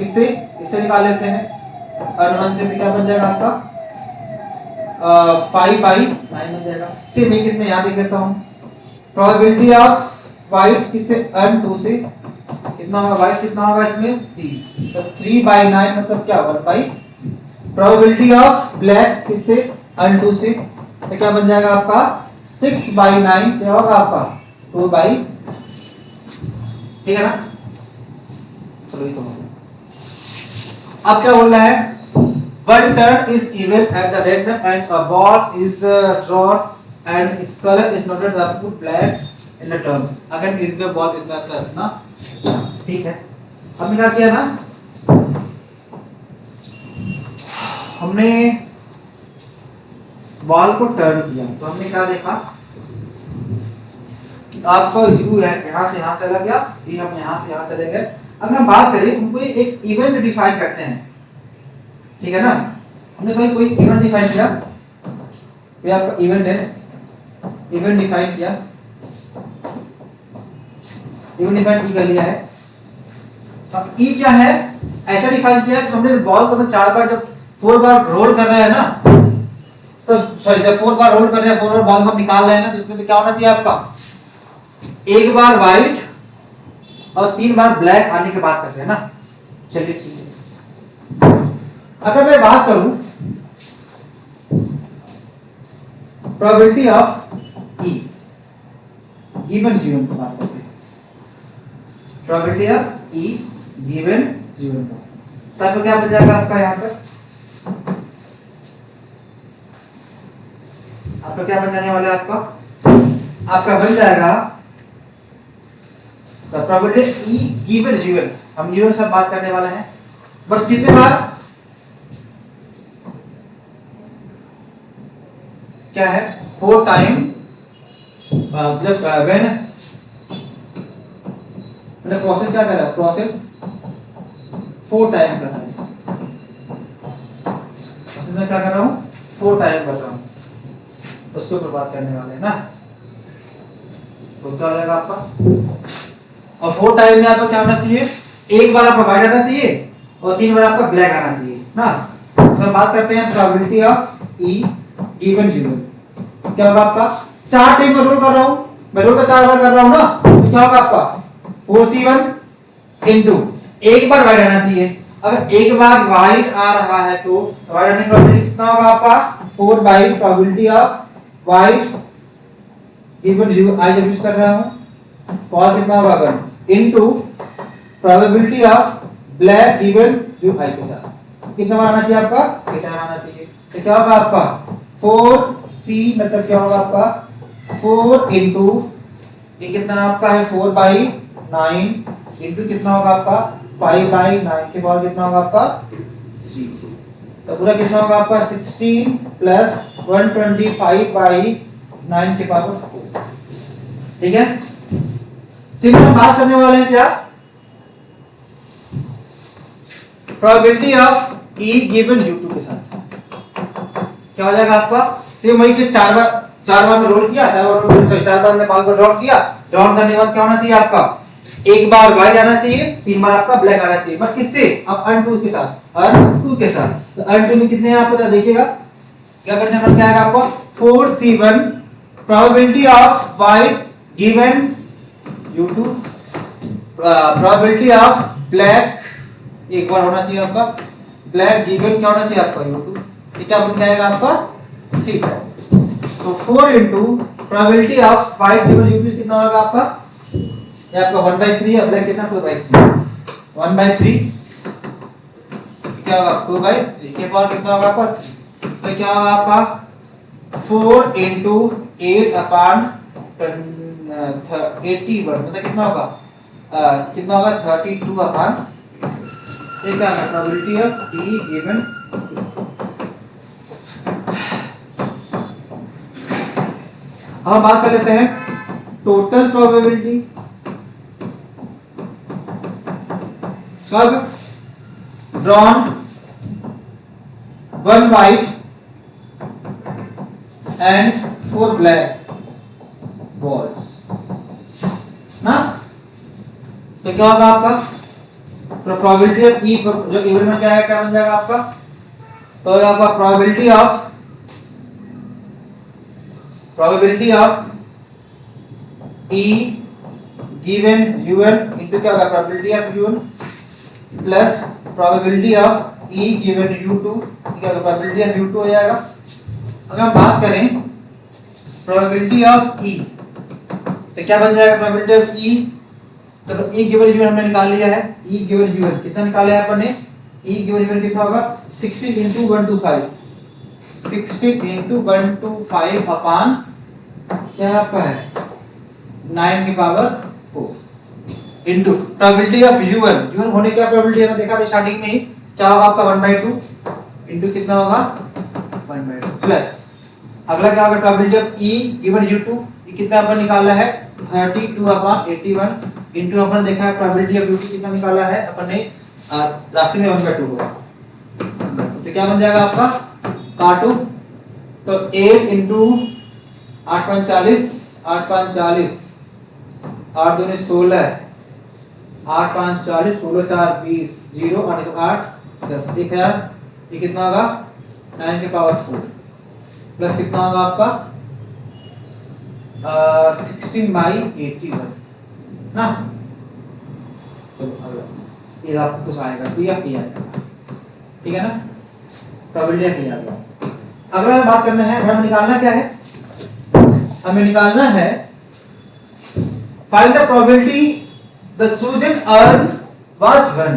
इससे निकाल लेते हैं n1 से, तो क्या बन जाएगा आपका 5/9 बन जाएगा। सेम एक इसमें यहाँ देख लेता हूँ, प्रोबेबिलिटी ऑफ वाइट किससे n2 से कितना होगा, वाइट कितना होगा इसमें 3, तो 3/9 मतलब क्या 1/। प्रोबेबिलिटी ऑफ ब्लैक किससे n2 से, तो क्या बन जाएगा आपका 6/9, क्या होगा आपका 2/। ठीक है ना। चलो ये तो अब क्या बोल रहा है, one turn is even at the random and a ball is drawn and its colour is noted the foot black in the turn again is the ball is ना। अच्छा ठीक है, हमने क्या किया ना, हमने बॉल को टर्न किया, तो हमने क्या देखा कि आपका यू यहाँ से यहाँ चला गया, जी हम यहाँ से यहाँ चले गए। अब हम बात करें, उनको एक इवेंट डिफाइन करते हैं, ठीक है ना। हमने कोई इवेंट डिफाइन किया, ये आपका इवेंट है, इवेंट डिफाइन किया, इवेंट डिफाइन कर लिया है। अब ई क्या है, ऐसा डिफाइन किया कि हमने बॉल को 4 बार जब 4 बार रोल कर रहे हैं ना, तो सॉरी जब 4 बार रोल कर रहे हैं, 4 बार बॉल हम निकाल रहे हैं ना, तो इसमें से क्या होना चाहिए आपका, एक बार व्हाइट और 3 बार ब्लैक आने के बाद कर रहे हैं ना। चलिए ठीक है, अगर मैं बात करूं प्रोबेबिलिटी ऑफ ई गिवन जीवन की बात करते हैं, प्रोबेबिलिटी ऑफ ई गिवन जीवन को, तब क्या बन जाएगा आपका, यहां पर आपका क्या बन जाने वाला है, आपका बन जाएगा द प्रोबेबिलिटी ई गिवन जीवन। हम जीवन से बात करने वाले हैं, बट कितने बार, क्या है 4 टाइम, जब व्हेन मैंने प्रोसेस क्या कर रहा है, प्रोसेस 4 टाइम कर रहा है, प्रोसेस में क्या कर रहा हूँ 4 टाइम कर रहा हूँ, उसके ऊपर बात करने वाले हैं ना। तो क्या हो जाएगा आपका, और 4 टाइम में आपका क्या होना चाहिए, एक बार आपका व्हाइट आना चाहिए और 3 बार आपका ब्लैक आना चाहिए ना। तो बात करते हैं प्रोबेबिलिटी ऑफ ई गिवन जीवन, क्या होगा आपका 4 टाइम में रोल कर रहा हूं, मैं रोल का 4 बार कर रहा हूं ना, तो क्या होगा आपका 4c1 इनटू एक बार व्हाइट आना चाहिए। अगर एक बार व्हाइट आ रहा है तो व्हाइट आने की प्रोबेबिलिटी कितना होगा आपका 4 प्रोबेबिलिटी ऑफ व्हाइट गिवन जीवन, आई जब यूज कर रहा हूं, और कितना होगा अगर into probability of black given जो आई के साथ, कितना बार आना चाहिए आपका, 8 बार आना चाहिए। तो क्या होगा आपका 4c मतलब क्या होगा आपका 4 इनटू ये कितना आपका है 4/9 इनटू कितना होगा आपका 5/9 के बाद कितना होगा आपका 3, तो पूरा कितना होगा आपका 16 प्लस 125/9 के पावर 4। ठीक है, सिंपल हम बात करने वाले हैं क्या, probability of E given u2 के साथ क्या हो जाएगा आपका, सेम वही के 4 बार में रोल किया, 4 बार ने बॉल को ड्रॉप किया, ड्रॉप करने के बाद क्या होना चाहिए आपका, एक बार व्हाइट आना चाहिए, 3 बार आपका ब्लैक आना चाहिए, बट किससे, अब n2 के साथ, n2 के साथ। तो n2 में कितने हैं आपको देखिएगा, क्या कर सकते हैं, क्या आएगा आपको 4c1 probability of white given u2 probability of black एक बार होना चाहिए आपका, ब्लैक गिवन क्या होना चाहिए आपका u2, ये क्या बन जाएगा आपका 3 है। तो 4 into probability of white given u2 कितना होगा आपका, ये आपका 1/3 है, ब्लैक कितना 2/3, 1/3 क्या होगा 2/3 के पावर कितना होगा आपका, तो क्या होगा आपका 4 इनटू 8/81 मतलब कितना होगा, कितना होगा 32/, ये क्या है प्रोबेबिलिटी ऑफ ई गिवन। हम बात कर लेते हैं टोटल प्रोबेबिलिटी कब drawn 1 white and 4 black balls ना, तो क्या होगा आपका प्रोबेबिलिटी ऑफ ई, जो इवेंट में क्या है, क्या बन जाएगा आपका, तो होगा आपका probability of E given U N into क्या होगा probability of U N plus probability of E given यू2, क्या होगा प्रोबेबिलिटी ऑफ यू2 हो जाएगा। अगर हम बात करें प्रोबेबिलिटी ऑफ ई तो क्या बन जाएगा प्रोबेबिलिटी ऑफ ई, तो ई गिवन यूएन हमने निकाल लिया है, ई गिवन यूएन कितना निकाला है अपन ने, ई गिवन यूएन कितना होगा 16 into 125, 16 into 125 अपान क्या आपका है 9 की power 4 into probability of UN, UN होने क्या प्रोबेबिलिटी है, देखा था स्टार्टिंग में ही, क्या होगा आपका 1/2 इंटू कितना होगा 1/2 प्लस अगला क्या होगा प्रोबेबिलिटी ऑफ ई गिवन यू2, ये कितना अपन निकाला है 32 अपान 81 इंटू अपन देखा है प्रोबेबिलिटी ऑफ यू2 कितना निकाला है अपन ने रास्ते में 1/2 होगा, तो क्या बन जाएगा आपका काटू, तो 8 इंटू 8 5 40, 8 5 40, 8 दूनी 16, 8 5 40, 16 4 20, 0 8 8 10, 1000, ये कितना होगा 9 की पावर 4 प्लस कितना होगा आपका 16/81 ना, चलो अगला ये आपको कुछ आएगा, तो ये पी आएगा, ठीक है ना, प्रोबेबिलिटी पी आ गया। अगला बात करना है, हमें निकालना क्या है, हमें निकालना है find the probability the chosen earth was 1।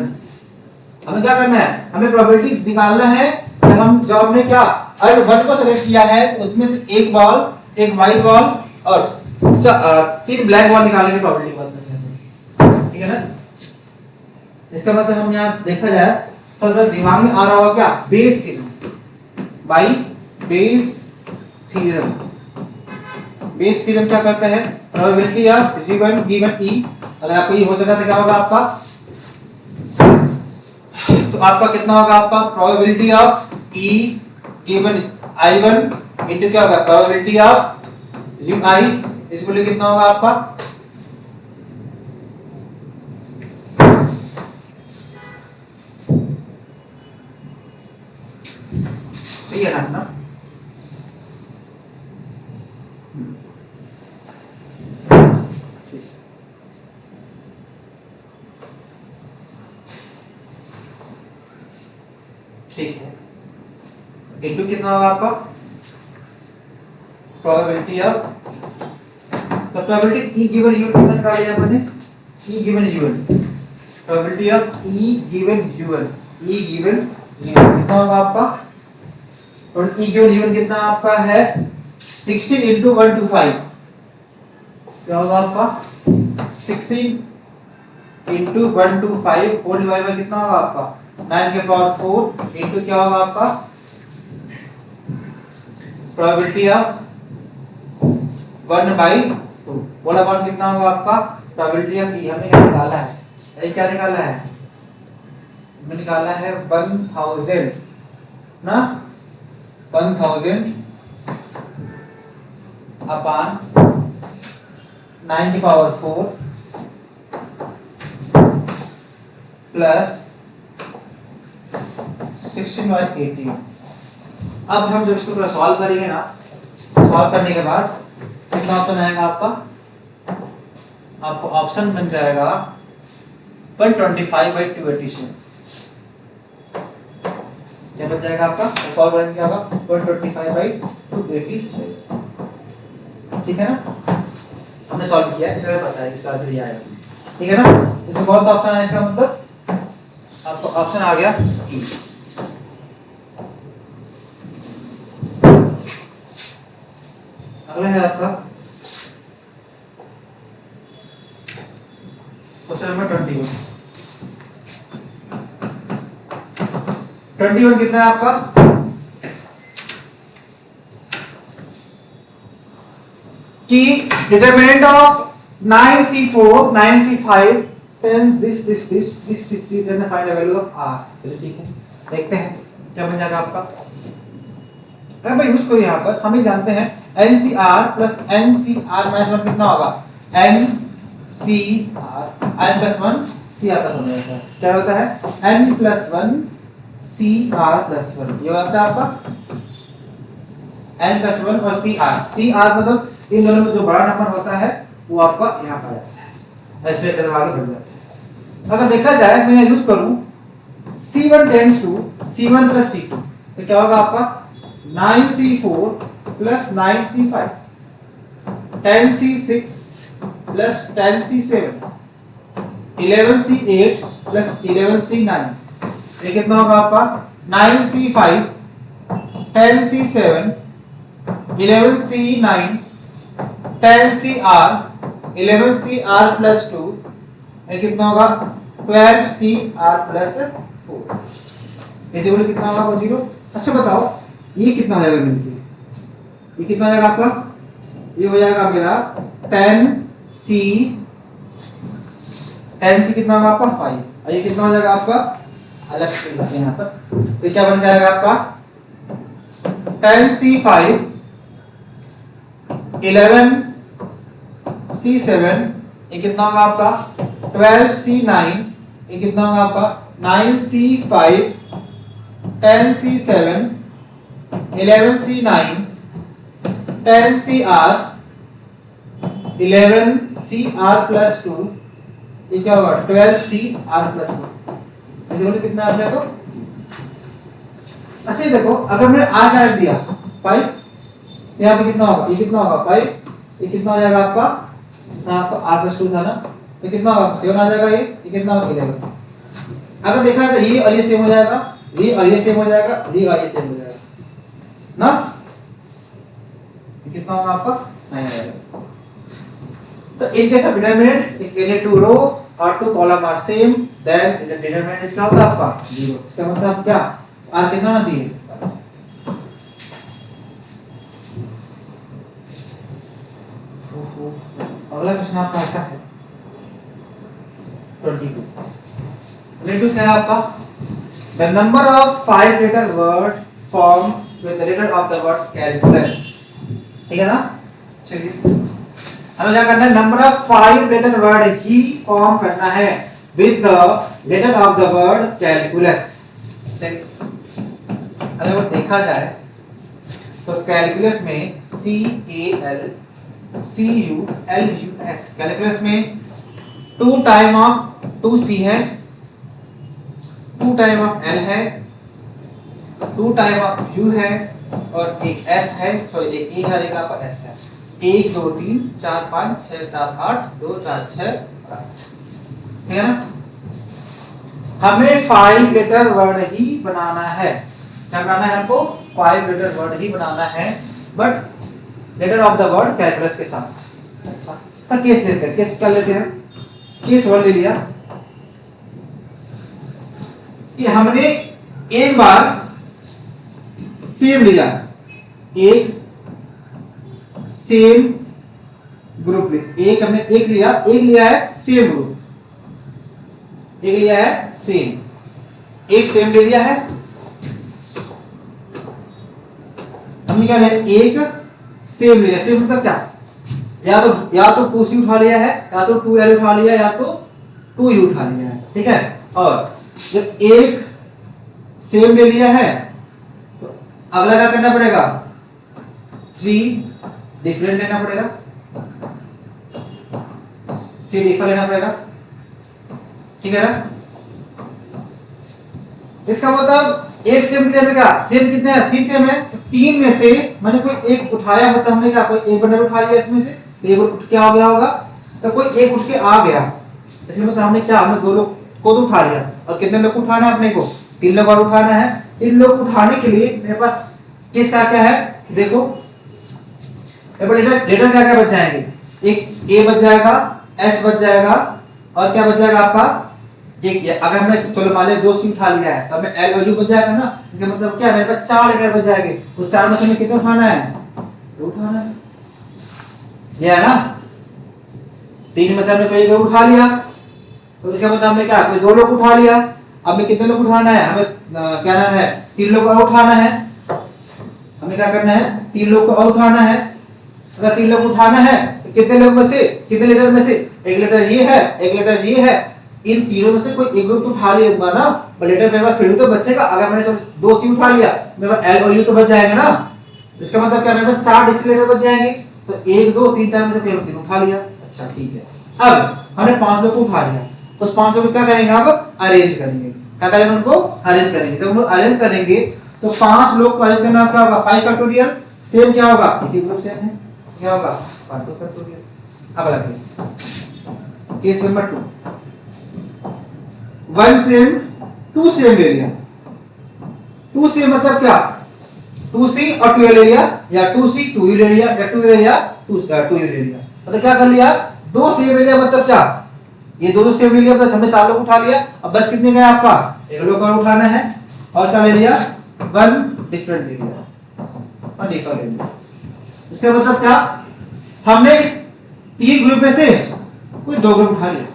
हमें क्या करना है, हमें प्रोबेबिलिटी निकालना है कि हम जो हमने क्या अर्थ 1 को सेलेक्ट किया है उसमें से एक बॉल, एक व्हाइट बॉल और 3 ब्लैक बॉल निकालने की प्रोबेबिलिटी बात करते हैं, ठीक है ना। इसका मतलब हम यहाँ देखा जाए तो दिमाग में आ रहा होगा क्या Bayes theorem, by Bayes theorem. Bayes theorem क्या करता है, प्रोबेबिलिटी ऑफ गिवन ई, अगर आपको ये हो सका तो क्या होगा आपका, तो आपका कितना होगा आपका probability of E given i1 into क्या होगा प्रोबेबिलिटी ऑफ ui, इसको लिए कितना होगा आपका सही है ना, ठीक है, इनटू कितना होगा आपका प्रोबेबिलिटी ऑफ, तो प्रोबेबिलिटी ई गिवन यूएन कितना निकाला है अपन ने, ई given UN, probability of E given UN, E given UN कितना होगा आपका, और ई गिवन यूएन कितना आपका है 16 into 125, क्या होगा आपका 16 into 125 होल डिवाइड बाय कितना होगा आपका 9 के पावर 4 इंटू क्या होगा आपका प्रोबेबिलिटी ऑफ 1/2, बोला 1 कितना होगा आपका प्रोबेबिलिटी ऑफ ई, हमने क्या निकाला है, ये क्या निकाला है, हमने निकाला है 1000 ना, 1000 अपान 9 की पावर 4 प्लस 16/80। अब हम जब इसको थोड़ा सॉल्व करेंगे ना, सॉल्व करने के बाद कितना ऑप्शन आएगा आपका, आपको ऑप्शन बन जाएगा 125/287, क्या बन जाएगा आपका, सॉल्व करेंगे क्या होगा 125/287, ठीक है ना, हमने सॉल्व किया है, इसका पता है इसका आंसर ये आएगा, ठीक है ना। इसमें कौन सा ऑप्शन है, इसका मतलब आपको ऑप्शन आ गया ई। अगला है आपका क्वेश्चन नंबर 21 कितना है आपका, कि determinant of 9C4 9C5 10 this then find the value of r। चलिए ठीक है, देखते हैं क्या बन जाएगा आपका। अगर मैं यूज करूँ यहाँ पर, हम ही जानते हैं NCR प्लस NCR माइनस 1 कितना होगा, NCR n plus 1 CR plus 1 होता है। क्या होता है, n प्लस 1 CR प्लस 1, ये होता है आपका n प्लस 1 और CR मतलब इन दोनों में जो बड़ा नंबर होता है वो आपका यहाँ पर आता है। ऐसे कदम आगे बढ़ जाते हैं। अगर देखा जाए मैं यूज करूं C1 tends to C1 plus C2, तो क्या होगा आपका 9C4 plus 9C5, 10C6 plus 10C7, 11C8 plus 11C9, ये कितना होगा आपका 9C5, 10C7, 11C9, 10CR, 11CR plus 2, ये कितना होगा 12CR प्लस 4, इसे बोले कितना होगा 0। अच्छा बताओ ये कितना हो जाएगा मिलके, ये कितना हो जाएगा आपका, ये हो जाएगा मेरा 10C कितना होगा आपका 5, और ये कितना हो जाएगा आपका अलग से यहाँ पर, तो क्या बन जाएगा आपका 10C5, 11C7, ये कितना होगा आपका 12C9, ये कितना होगा आपका 9C5, 10C7, 11C9, 10CR, 11CR plus 2, ये क्या होगा 12CR प्लस 1, ऐसे बोले कितना आ जाएगा। अच्छा देखो अगर मैंने R का रख दिया 5, यहाँ पे कितना होगा, ये कितना होगा 5, ये कितना हो जाएगा आपका R प्लस 2 था ना, तो कितना होगा 7 आ जाएगा, ये कितना होगा 11। अगर देखा है तो ये और ये सेम हो जाएगा, ये और ये सेम हो जाएगा, ये और ये सेम हो जाएगा ना, ये कितना होगा आपका 9 आ जाएगा। तो in case of determinant if any two row or two column are same then the determinant is क्या होगा आपका 0। इसका मतलब क्या R कितना होना चाहिए, अगला क्वेश्चन आपका आता है 22 क्या है आपका, the number of 5 letter word formed with the letter of the word calculus, ठीक है ना। चलिए हमें क्या करना है, नंबर ऑफ 5 लेटर वर्ड ही फॉर्म करना है with the letter of the word calculus. अगर वो देखा जाए तो कैलकुलस में CALCULUS, कैलकुलस में 2 टाइम ऑफ 2C है, 2 टाइम ऑफ L है, 2 टाइम ऑफ U है और एक S है, सॉरी एक E है, एक आपका S है। 1 2 3 4 5 6 7 8 2 4 6 8, ठीक है ना। हमें 5 लेटर वर्ड ही बनाना है, क्या बनाना है हमको 5 लेटर वर्ड ही बनाना है, but later of the word calculus के साथ। अच्छा तो केस लेते हैं, केस क्या लेते हैं, केस 1 ले लिया कि हमने एक बार सेम लिया, एक सेम ग्रुप ले, एक हमने एक लिया है सेम ग्रुप, एक लिया है सेम, एक सेम ले लिया है, हमने क्या लिया एक सेम लिया, सेम मतलब क्या, या तो 2C उठा लिया है, या तो 2L उठा लिया, या तो 2U उठा लिया है, ठीक है। और जब एक सेम ले लिया है तो अगला क्या करना पड़ेगा, 3 डिफरेंट लेना पड़ेगा, 3 डिफरेंट लेना पड़ेगा, ठीक है ना। इसका मतलब एक सेम के लिए क्या, सेम कितने हैं 3 सेम है, तो 3 में से मैंने कोई एक उठाया, मतलब हमने क्या कोई एक बंडल उठा लिया इसमें से, तो एक उठ के आ गया होगा, तो कोई एक उठ के आ गया, इसलिए मतलब हमने क्या, हमने 2 लोग को तो उठा लिया, और कितने लोग को उठाना है अपने को, 3 लोग और उठाना है। 3 लोग उठाने के लिए मेरे पास केस क्या क्या है, देखो लेटर क्या क्या बच जाएंगे, एक A बच जाएगा, S बच जाएगा, और क्या बच जाएगा आपका एक, अगर हमने चलो मान लीजिए 2C उठा लिया है तो हमें L और U बच जाएगा ना, इसका मतलब क्या मेरे पास 4 लेटर बच जाएंगे, तो 4 में से हमें कितना उठाना है, 2 उठाना है, ये है ना। 3 में से हमने कोई एक उठा लिया, तो इसका मतलब हमने क्या, कोई 2 लोग उठा लिया, अब हमें कितने लोग उठाना है, हमें क्या नाम है, 3 लोग और उठाना है। हमें क्या करना है, 3 लोग को और उठाना है। अगर 3 लोग उठाना है तो कितने लोग में से, कितने लीटर में से, 1 लीटर ये है, 1 लीटर ये है, इन तीनों में से कोई एक ग्रुप तो उठा लिया ना, लीटर मेरे पास फिर तो बचेगा। अगर मैंने 2 सी उठा लिया, मेरे पास एल और यू तो बच जाएगा ना। इसका मतलब क्या, मेरे पास 4 डिस्टिलेटर बच जाएंगे। तो 1 2 3 4 में से कोई 3 उठा लिया। अच्छा ठीक है, अब हमने 5 लोग को उठा लिया, उस 5 लोग को क्या करेंगे, आप अरेंज करेंगे। क्या करेंगे, उनको अरेंज करेंगे। तो हम लोग अरेंज करेंगे तो 5 लोग को अरेंज करना क्या होगा, 5 फैक्टोरियल, सेम क्या होगा, एक ही ग्रुप सेम है, क्या होगा 5 फैक्टोरियल। अगला case, case number 2, 1 same 2 same ले लिया। 2 सेम मतलब क्या, 2C और 2A ले लिया, या 2C 2U ले लिया, या 2A या 2U ले लिया। मतलब क्या कर लिया, 2 सेम ले लिया, मतलब क्या, ये 2 सेम ले लिया, मतलब हमने 4 लोग उठा लिया। अब बस कितने गए आपका, 1 लोग और उठाना है। और क्या ले लिया, 1 डिफरेंट ले लिया और डिफर ले लिया। इसका मतलब क्या, हमने 3 ग्रुप में से कोई 2 ग्रुप उठा लिया,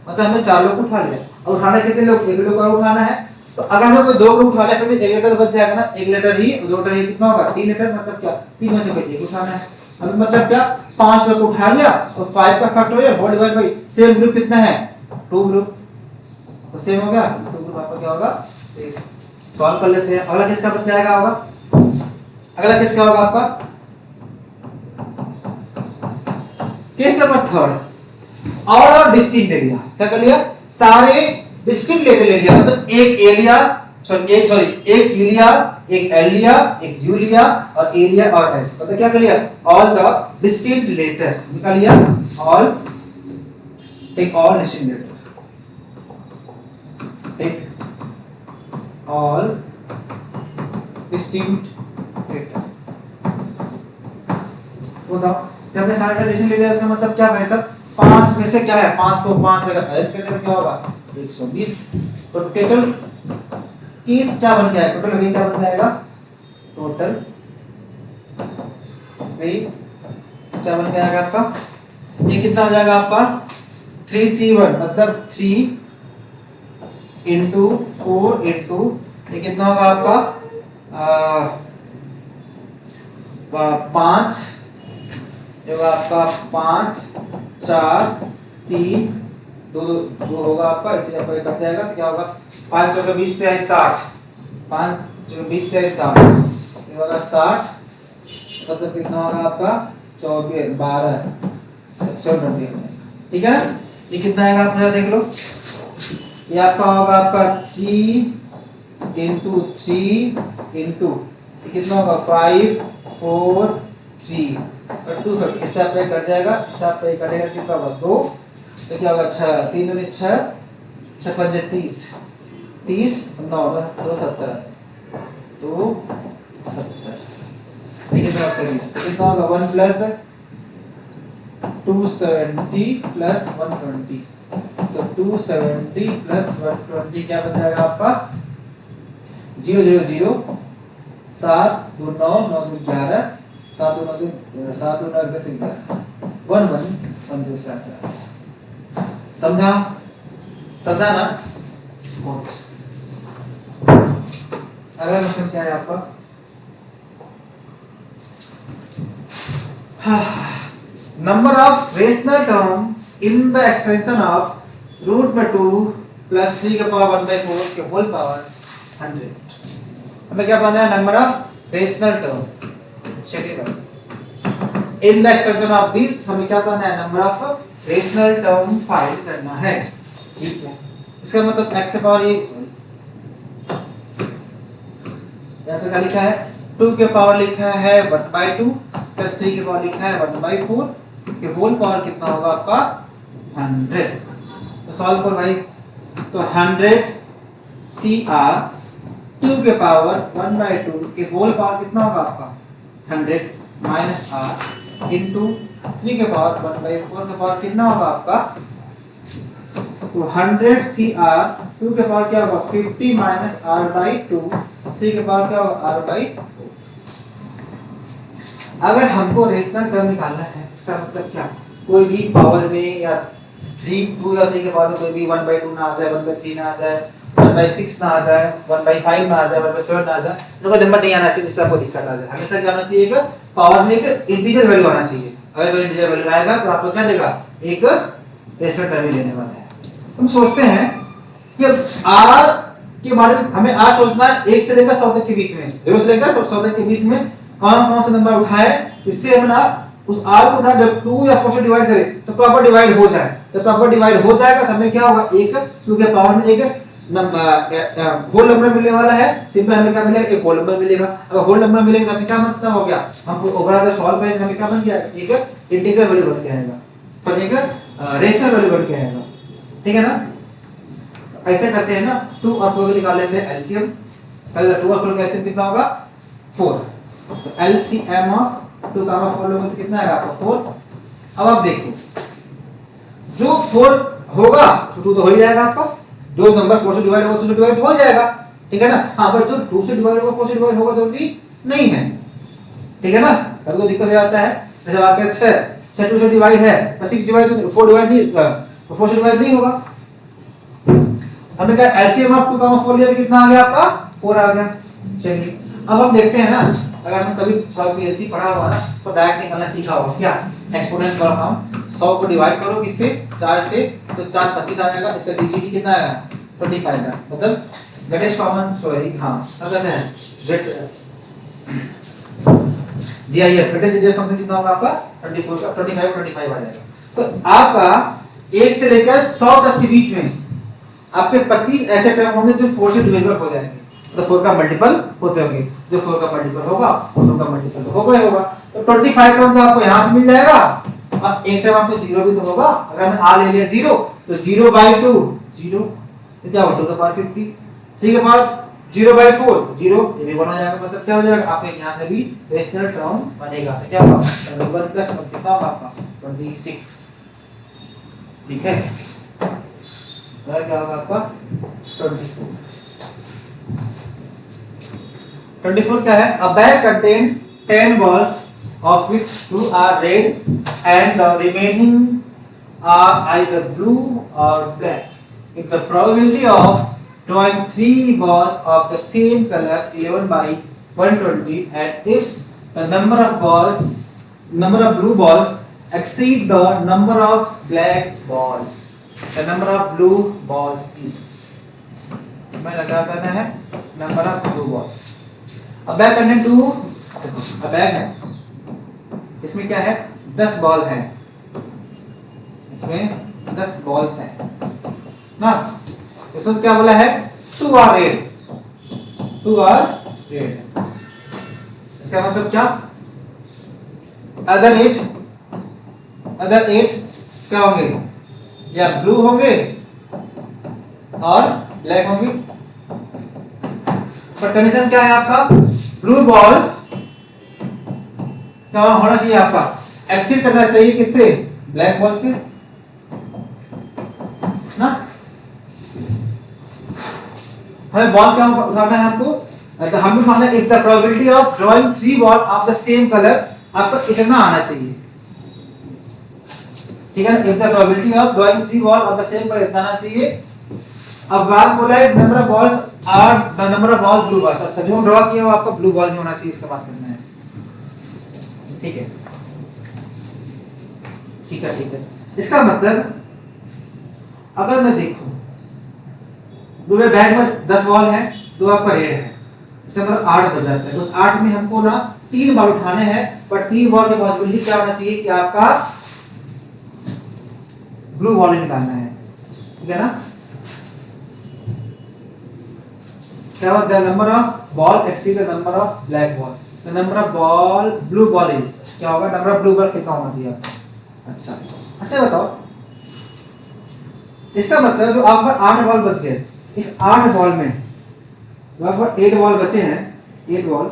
मतलब हमने 4 लोग उठा लिया। और उठाना कितने लोग, 1 लोग और उठाना है। तो अगर हम लोग 2 ग्रुप उठा लिया, फिर भी 1 लीटर बच जाएगा ना, 1 लीटर ही, 2 लीटर ही, कितना होगा 3 लीटर। मतलब क्या, 3 में से कोई एक उठाना है। अब मतलब क्या, 5 लोग उठा लिया तो 5 का factorial whole divide by same group कितना है, 2 ग्रुप, तो सेम हो गया 2 ग्रुप। आपका क्या होगा, सेम। सॉल्व कर लेते हैं। अगला किसका बन जाएगा होगा, अगला किसका होगा आपका, केस नंबर 3, और डिस्टिंक्ट ले लिया। क्या कर लिया, सारे डिस्टिंक्ट ले लिया, मतलब एक ए लिया, एक सी लिया, एक एल लिया, एक यू लिया, और ए लिया और एस। मतलब क्या कर लिया, ऑल द डिस्टिंक्ट लेटर निकाल लिया, all, take all distinct letter, take all distinct letter. बताओ, जब हमने सारे डिस्टिंक्ट ले लिया, उसका मतलब क्या भाई साहब, 5 में से क्या है, 5 को 5 अगर अरेंज करें तो क्या होगा 120। तो टोटल केस क्या बन जाएगा, टोटल वेट क्या बन जाएगा, टोटल वेट क्या बन जाएगा आपका, ये कितना हो जाएगा आपका 3C1, मतलब 3 इंटू 4 इंटू, ये कितना होगा आपका 5, ये होगा आपका 5 4 3 2 होगा आपका, इससे आपका ये कट जाएगा। तो क्या होगा, 5 चौके 20 23 60, 5 चौके 20 23 60, ये होगा 60, मतलब कितना होगा आपका 24 12 720। ठीक है ना, ये कितना आएगा आप जरा देख लो, ये आपका होगा आपका 3 इंटू 3 इंटू, ये कितना होगा 5 4 3 और 2 इससे आपका कट जाएगा, इससे आपका कटेगा, कितना होगा 2, तो क्या होगा 6 3 दूनी 6 6 5 30 30 9 2 70 2 70, ठीक है सर। 20 तो कितना होगा 1 प्लस 270 प्लस 120, तो 270 प्लस 120 क्या बन जाएगा आपका 0 0 0 7 2 9 9 2 11 7 2 9 7 2 9 10 11 1 1 1 2 7। समझा, समझा ना। अगला क्वेश्चन क्या है आपका, number of rational term in the expansion of root में 2 प्लस 3 के पावर 1/4 के होल पावर 100। हमें क्या पाना है, नंबर ऑफ रेशनल टर्म, चलिए इन द एक्सपेंशन ऑफ दिस, हमें क्या पाना है, number of rational term find करना है। ठीक है, इसका मतलब x के पावर, ये यहाँ पे क्या लिखा है 2 के पावर लिखा है 1/2 प्लस 3 के पावर लिखा है 1/4 के होल पावर कितना होगा आपका 100। तो सॉल्व करो भाई, तो 100 CR 2 के पावर 1/2 के होल पावर कितना होगा आपका 100 माइनस R इंटू 3 के पावर 1/4 के पावर कितना होगा आपका, तो 100 CR 2 के पावर क्या होगा 50 माइनस R/2, 3 के पावर क्या होगा R/4। अगर हमको रेशनल टर्म निकालना है, इसका मतलब क्या, कोई भी पावर में या 2 या 3 के बाद में कोई भी 1/2 ना आ जाए, 1/3 ना आ जाए, 1/6 ना आ जाए, 1/5 ना आ जाए, 1/7 ना आ जाए, तो कोई नंबर नहीं आना चाहिए जिससे आपको दिक्कत आ जाए। हमेशा क्या होना चाहिए, एक पावर में एक इंटीजर वैल्यू आना चाहिए। अगर कोई इंटीजर वैल्यू आएगा तो आपको क्या देगा, एक रेशनल टर्म देने वाला है। हम सोचते हैं कि r के बारे में हमें r सोचना है 1 से लेकर 100 तक के बीच में, 0 से लेकर 100 तक के बीच में कौन कौन से नंबर उठाए, इससे हम ना उस r को ना जब 2 या 4 से डिवाइड करें तो प्रॉपर डिवाइड हो जाए। तो प्रॉपर डिवाइड हो जाएगा तो हमें क्या होगा, एक 2 के पावर में एक होल नंबर मिलने वाला है। सिंपल हमें क्या मिलेगा, एक होल नंबर मिलेगा। अगर होल नंबर मिलेगा तो हमें क्या मतलब हो गया, हम ओवरऑल सॉल्व करेंगे हमें क्या बन गया, एक इंटीग्रल वैल्यू बन के आएगा, फिर एक रेशनल वैल्यू बन के आएगा। ठीक है ना, ऐसे करते हैं ना, 2 और 4 को निकाल लेते हैं एलसीएम। पहले 2 और 4 का एलसीएम कितना होगा, 4। तो एलसीएम ऑफ 2 का 4 लोगे तो कितना आएगा आपका 4। अब आप देखो जो 4 होगा तो 2 तो हो ही जाएगा आपका, जो नंबर 4 से डिवाइड होगा 2 से डिवाइड हो जाएगा। ठीक है ना, हां पर जो 2 से डिवाइड होगा 4 से डिवाइड होगा जरूरी नहीं है। ठीक है ना, कभी तो दिक्कत हो जाता है। जैसे बात करें 6 2 से डिवाइड है पर 6 डिवाइड 4 डिवाइड नहीं, 4 से डिवाइड नहीं होगा। हमने कहा एलसीएम ऑफ 2 का 4 लिया तो कितना आ गया आपका, 4 आ गया। चलिए अब हम देखते हैं ना, अगर हम कभी पीएलसी पढ़ा हुआ ना तो डायरेक्ट निकालना सीखा होगा, क्या एक्सपोनेंट का हम 100 को डिवाइड करो किससे, 4 से, तो 4 25 आ जाएगा, इसका जीसीडी कितना आएगा 25 आएगा, मतलब ग्रेटेस्ट कॉमन सॉरी हां क्या कहते हैं जीआईएफ ग्रेटेस्ट इंटीजर फंक्शन कितना होगा आपका 24 का 25 आ जाएगा। तो आपका 1 से लेकर 100 तक के बीच में आपके 25 ऐसे टर्म होंगे जो 4 से डिविजिबल हो जाएंगे, तो 4 का मल्टीपल होते होंगे, जो 4 का मल्टीपल होगा वो 2 का मल्टीपल तो होगा ही होगा। तो 25 टर्म तो आपको यहां से मिल जाएगा। अब एक टर्म आपको 0 भी तो होगा, अगर हमने आ ले लिया 0 तो 0/2 0 तो क्या होगा 2 का पावर 50, 3 के पावर 0/4 0 ये भी बन जाएगा, मतलब क्या हो जाएगा आपके यहां से भी रेशनल टर्म बनेगा। तो क्या होगा 1 प्लस कितना होगा आपका 26। ठीक है, क्या होगा आपका 24 क्या है, a bag contain 10 balls of which 2 are red and the remaining are either blue or black. If the probability of drawing 3 balls of the same color 11/120 and if the number of blue balls exceed the number of black balls, the number of blue balls is, मैं लगा देना है number of blue balls। अब bag करने 2 अब bag है, इसमें क्या है 10 बॉल है, इसमें 10 बॉल्स हैं ना, इसमें क्या बोला है 2 आर रेड, 2 आर रेड, इसका मतलब क्या अदर 8 क्या होंगे, या ब्लू होंगे और ब्लैक होंगे। पर कंडीशन क्या है आपका, ब्लू बॉल क्या होना चाहिए आपका, एक्सीड करना चाहिए किससे, ब्लैक बॉल से ना। हमें बॉल क्या उठाना है आपको, तो हमें मानना है if the probability of drawing 3 ball of the same colour, आपको इतना आना चाहिए। ठीक है ना, if the probability of drawing 3 ball of the same colour इतना आना चाहिए। अब बात बोला है number of balls are the number of balls blue balls, अच्छा जो हम ड्रॉ किया वो आपका ब्लू बॉल नहीं होना चाहिए, इसका बात करना है। ठीक है ठीक है ठीक है, इसका मतलब अगर मैं देखूं मेरे बैग में 10 बॉल है, 2 आपका रेड है, इसका मतलब 8 बच जाता है। तो उस 8 में हमको ना 3 बॉल उठाने हैं, पर 3 बॉल के पॉसिबिलिटी क्या होना चाहिए कि आपका ब्लू बॉल निकालना है। ठीक है ना, क्या होता है number of ball exceed the number of black ball, the number of ball blue ball is क्या होगा, नंबर ऑफ ब्लू बॉल कितना होना चाहिए आपका। अच्छा बताओ, इसका मतलब जो आपका 8 बॉल बच गए, इस 8 बॉल में जो आपका 8 बॉल बचे हैं, 8 बॉल,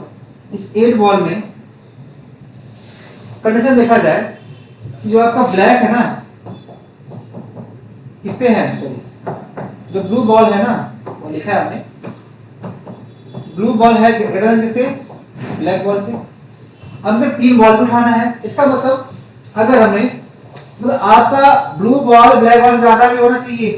इस 8 बॉल में कंडीशन देखा जाए कि जो आपका ब्लैक है ना किससे है, सॉरी जो ब्लू बॉल है ना वो लिखा है आपने, ब्लू बॉल है ग्रेटर देन किससे, ब्लैक बॉल से। हमने 3 बॉल उठाना है, इसका मतलब अगर हमें मतलब आपका ब्लू बॉल ब्लैक बॉल ज्यादा भी होना चाहिए,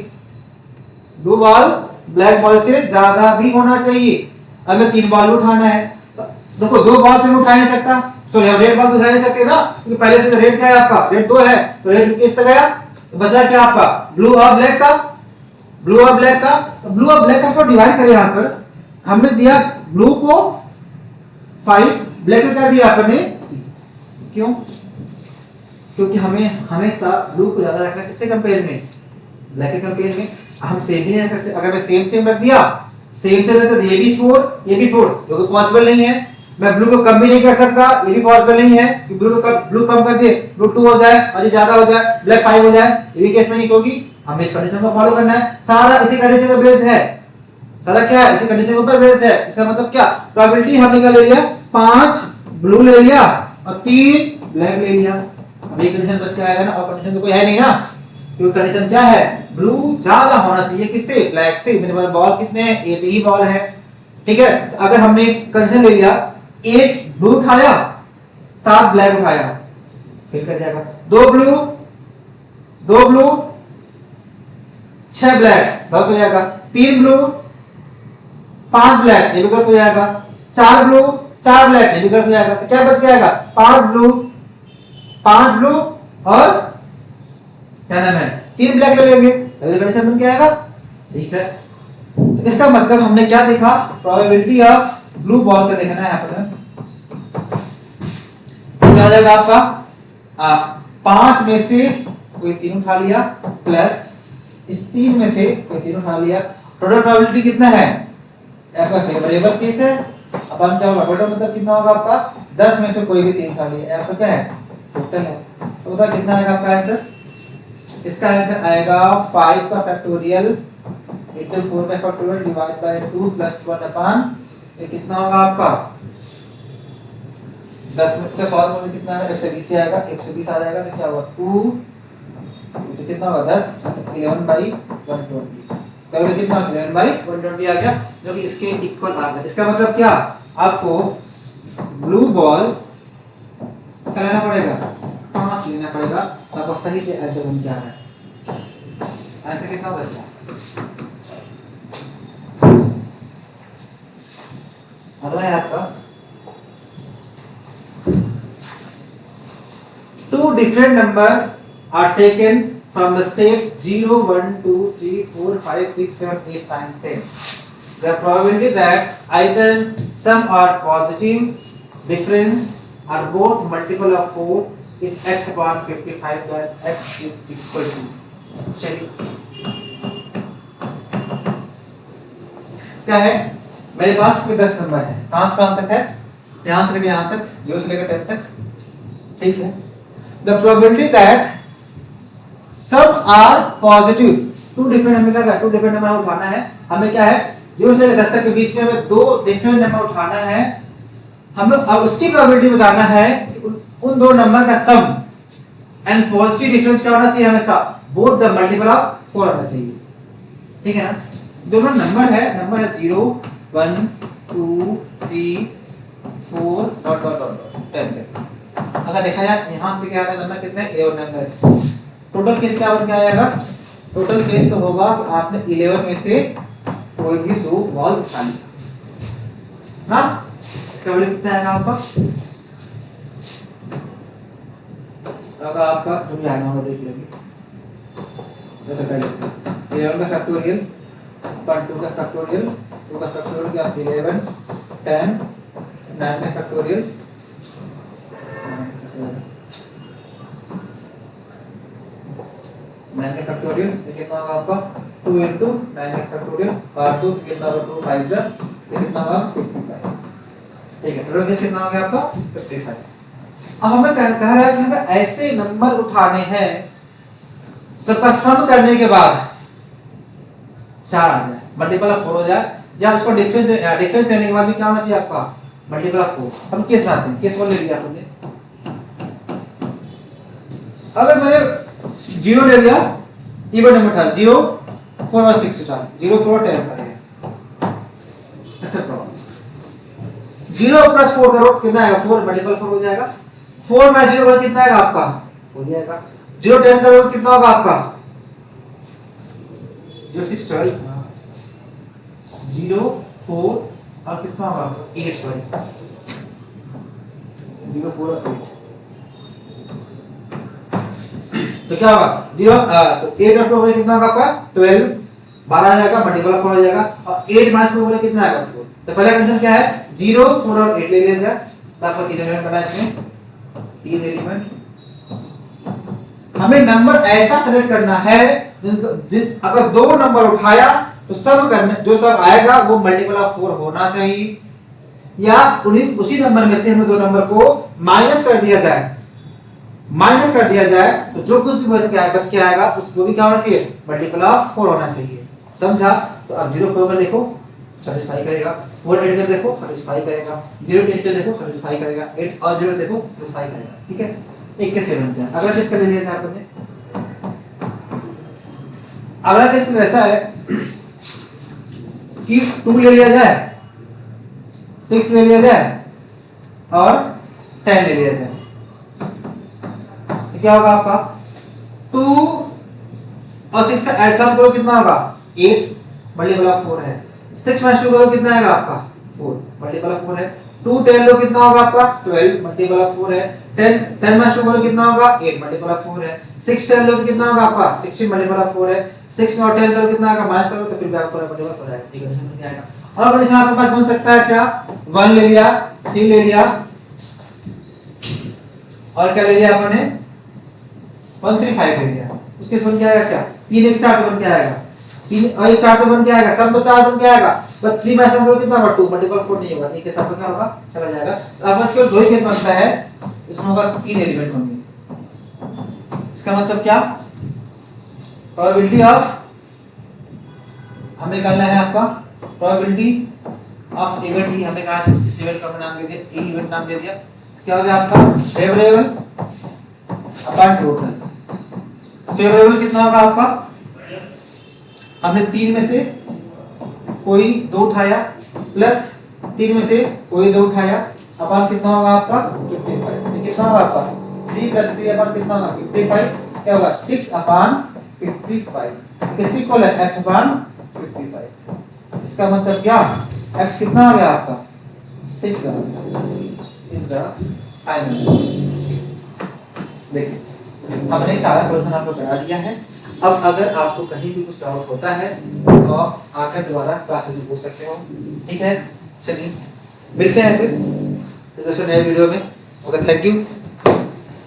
ब्लू बॉल ब्लैक बॉल से ज्यादा भी होना चाहिए। अगर 3 बॉल उठाना है तो देखो 2 बॉल पे मैं उठा नहीं सकता, तो रेड बॉल तो उठा नहीं सकते ना, क्योंकि पहले से तो रेड क्या है आपका, रेड 2 है, तो रेड किस तरह गया, तो बचा क्या आपका ब्लू और ब्लैक का, ब्लू और ब्लैक का। तो ब्लू और ब्लैक को डिवाइड करें, यहां पर हमने दिया ब्लू को 5, ब्लैक को क्या दिया आपने, क्यों, क्योंकि हमें हमेशा ब्लू को ज्यादा रखना है, किसके कंपेयर में, ब्लैक के कंपेयर में। हम सेम भी नहीं रख सकते, अगर मैं सेम रख दिया, सेम से रहता तो ये भी 4 ये भी 4, जो कि पॉसिबल नहीं है। मैं ब्लू को कम भी नहीं कर सकता, ये भी पॉसिबल नहीं है कि ब्लू कम कर दिए ब्लू 2 हो जाए और ये ज्यादा हो जाए ब्लैक 5 हो जाए, ये भी केस नहीं, क्योंकि हमें इस कंडीशन को फॉलो करना है। सारा इसी कंडीशन का बेस्ड है, सारा क्या है, इसी कंडीशन के ऊपर बेस्ड है। इसका मतलब क्या, प्रोबेबिलिटी हमने क्या ले लिया, 5 ब्लू ले लिया और 3 ब्लैक ले लिया। अब ये कंडीशन बच के आएगा ना, और कंडीशन तो कोई है नहीं ना, क्योंकि कंडीशन क्या है, ब्लू ज्यादा होना चाहिए किससे, ब्लैक से। मेरे पास बॉल कितने हैं, 8 ही बॉल है, ठीक है। अगर हमने कंडीशन ले लिया, 1 ब्लू उठाया 7 ब्लैक उठाया, फिर कर जाएगा 2 ब्लू 6 ब्लैक, गलत हो जाएगा। 3 ब्लू 5 ब्लैक, ये भी गलत हो जाएगा। 4 ब्लू 4 ब्लैक, ये भी गलत हो जाएगा। तो क्या बच जाएगा, 5 ब्लू और क्या नाम है 3 ब्लैक ले लेंगे, तभी कंडीशन बन के आएगा, ठीक है। तो इसका मतलब हमने क्या देखा, प्रोबेबिलिटी ऑफ ब्लू बॉल का देखना है यहाँ पर। तो क्या हो जाएगा आपका, 5 में से कोई 3 उठा लिया, प्लस इस 3 में से कोई 3 उठा लिया, टोटल प्रोबेबिलिटी कितना है, आपका फेवरेबल केस है। अपन क्या होगा, टोटल मतलब कितना होगा आपका, 10 में से कोई भी 3 उठा लिया, आपका क्या है टोटल है। तो बता कितना आएगा आपका आंसर, इसका आंसर आएगा 5 का फैक्टोरियल इंटू 4 का फैक्टोरियल डिवाइड बाय 2 प्लस 1 अपान, ये कितना होगा आपका 10 में से सॉल्व करने कितना है, 120 से आएगा, 120 आ जाएगा तो क्या होगा 2, तो कितना होगा 10 मतलब 11 बाई 120, तो कितना 11 बाई 120 आ गया, जो कि इसके इक्वल आ गया। इसका मतलब क्या, आपको ब्लू बॉल क्या लेना पड़ेगा, 5 लेना पड़ेगा, आपको सही से आंसर बन क्या है, आंसर कितना होगा इसका, अगला है आपका 2 different number are taken from the state 0, 1, 2, 3, 4, 5, 6, 7, 8, 9, 10. The probability that either some are positive difference or both multiple of 4 is x upon 55, that x is equal to, चलिए क्या है, मेरे पास कोई 10 नंबर है, कहां से कहां तक है, यहां से लेकर यहां तक, 0 से लेकर 10 तक, ठीक है। The probability that some are positive, 2 different हमें क्या है, 2 डिफरेंट नंबर उठाना है, हमें क्या है 0 से लेकर 10 तक के बीच में हमें 2 डिफरेंट नंबर उठाना है, हमें अब उसकी प्रोबेबिलिटी बताना है कि उन 2 नंबर का सम एंड पॉजिटिव डिफरेंस क्या होना चाहिए, हमेशा बोथ द मल्टीपल ऑफ 4 होना चाहिए, ठीक है ना। दोनों नंबर है 0, 1, 2, 3, 4 डॉट डॉट डॉट 10 तक। अगर देखा जाए यहां से क्या आता है, नंबर कितने 11 नंबर है, टोटल केस क्या बन के आएगा, टोटल केस तो होगा कि आपने 11 में से कोई भी 2 बॉल उठा लिया ना, इसका वैल्यू कितना आएगा आपका, अगर आपका जो भी आना होगा देख लेंगे, जैसे कर लेते हैं 11 का फैक्टोरियल पर 2 का फैक्टोरियल, 2 का फैक्टोरियल क्या 11, 10, 9 का फैक्टोरियल, 9 का फैक्टोरियल कितना होगा आपका 2 into 9 का फैक्टोरियल और 2 कितना होगा 2 5 जा कितना होगा 55, ठीक है। टोटल केस कितना हो गया आपका 55। अब हमें कह रहा है कि हमें ऐसे नंबर उठाने हैं सबका सम करने के बाद 4 आ जाए, मल्टीपल ऑफ 4 हो जाए, या उसको डिफरेंस लेने के बाद भी क्या होना चाहिए आपका मल्टीपल ऑफ 4। हम केस बनाते हैं, केस 1 ले लिया आपने, अगर मैंने 0 ले लिया, इवन नंबर था 0, 4 और 6 उठा, 0, 4 10 करेगा, अच्छा प्रॉब्लम 0 प्लस 4 करो कितना आएगा 4, मल्टीपल 4 हो जाएगा, 4 माइनस 0 करो कितना आएगा आपका 4 आएगा, 0 10 करोगे कितना होगा आपका 0 6 12 0 4 और कितना होगा 8 सॉरी 0 4 और 8 तो क्या होगा 0 तो 8 और 4 बोले कितना होगा आपका 12 12 आ जाएगा मल्टीपल ऑफ 4 हो जाएगा और 8 माइनस 4 बोले कितना आएगा 4 तो पहला कंडीशन क्या है 0 4 और 8 ले लिया जाए तो आपको 3 एलिमेंट करना है इसमें 3 एलिमेंट हमें नंबर ऐसा सेलेक्ट करना है अगर दो नंबर उठाया तो सब करने जो सब आएगा वो मल्टीपल ऑफ 4 होना चाहिए या उसी नंबर में से हमें दो नंबर को माइनस कर दिया जाए तो जो कुछ भी बच के आएगा उसको भी क्या होना चाहिए मल्टीपल ऑफ 4 होना चाहिए समझा तो अब 0 4 में देखो सेटिस्फाई करेगा 4 8 में देखो सेटिस्फाई करेगा 0 8 में देखो सेटिस्फाई करेगा 8 और 0 देखो सेटिस्फाई करेगा ठीक है एक के 7 बनते हैं अगला केस कर लिया जाए आपने अगला केस कुछ ऐसा है कि 2 ले लिया जाए 6 ले लिया जाए और 10 ले लिया जाए तो क्या होगा आपका 2 और 6 का ऐड सम करो कितना होगा 8 मल्टीपल ऑफ 4 है 6 माइनस 2 करो कितना आएगा आपका 4 मल्टीपल ऑफ 4 है 2 10 लो कितना होगा आपका 12 मल्टीपल ऑफ 4 है 10 माइनस 2 करो कितना होगा 8 मल्टीपल ऑफ 4 है 6 10 लो तो कितना होगा आपका 16 मल्टीपल ऑफ 4 है 6 और 10 करो कितना आएगा माइनस करो तो फिर भी आपका 4 मल्टीपल 4 आएगा ठीक है समझ में आएगा और कंडीशन आपके पास बन सकता है क्या 1 ले लिया 3 ले लिया और क्या ले लिया आपने 1 3 5 ले लिया उसके बन क्या आएगा क्या 3 1 4 तो बन के आएगा 3 और 1 4 तो बन के आएगा सब तो 4 बन के आएगा बस 3 माइनस 1 कितना होगा 2 मल्टीपल 4 नहीं होगा एक के साथ क्या होगा चला जाएगा अब बस केवल दो ही केस बनता है इसमें होगा 3 एलिमेंट होंगे इसका मतलब क्या प्रोबेबिलिटी ऑफ हमें निकालना है आपका प्रोबेबिलिटी ऑफ इवेंट ही हमने कहा इस इवेंट का नाम दे दिया ए इवेंट नाम दे दिया क्या हो गया आपका फेवरेबल अपॉन टोटल फेवरेबल कितना होगा आपका हमने 3 में से कोई 2 उठाया प्लस 3 में से कोई 2 उठाया अपॉन कितना होगा आपका 55 कितना होगा आपका 3 + 3 अपॉन कितना होगा 55 क्या होगा 6 अपॉन 55 किसकी इक्वल है x अपॉन 55 इसका मतलब क्या x कितना आ गया आपका 6 आ गया इज द फाइनल देखिए हमने सारा सॉल्यूशन आपको करा दिया है अब अगर आपको कहीं भी कुछ डाउट होता है तो आकर दोबारा क्लासेस में पूछ सकते हो ठीक है चलिए मिलते हैं फिर नए वीडियो में ओके थैंक यू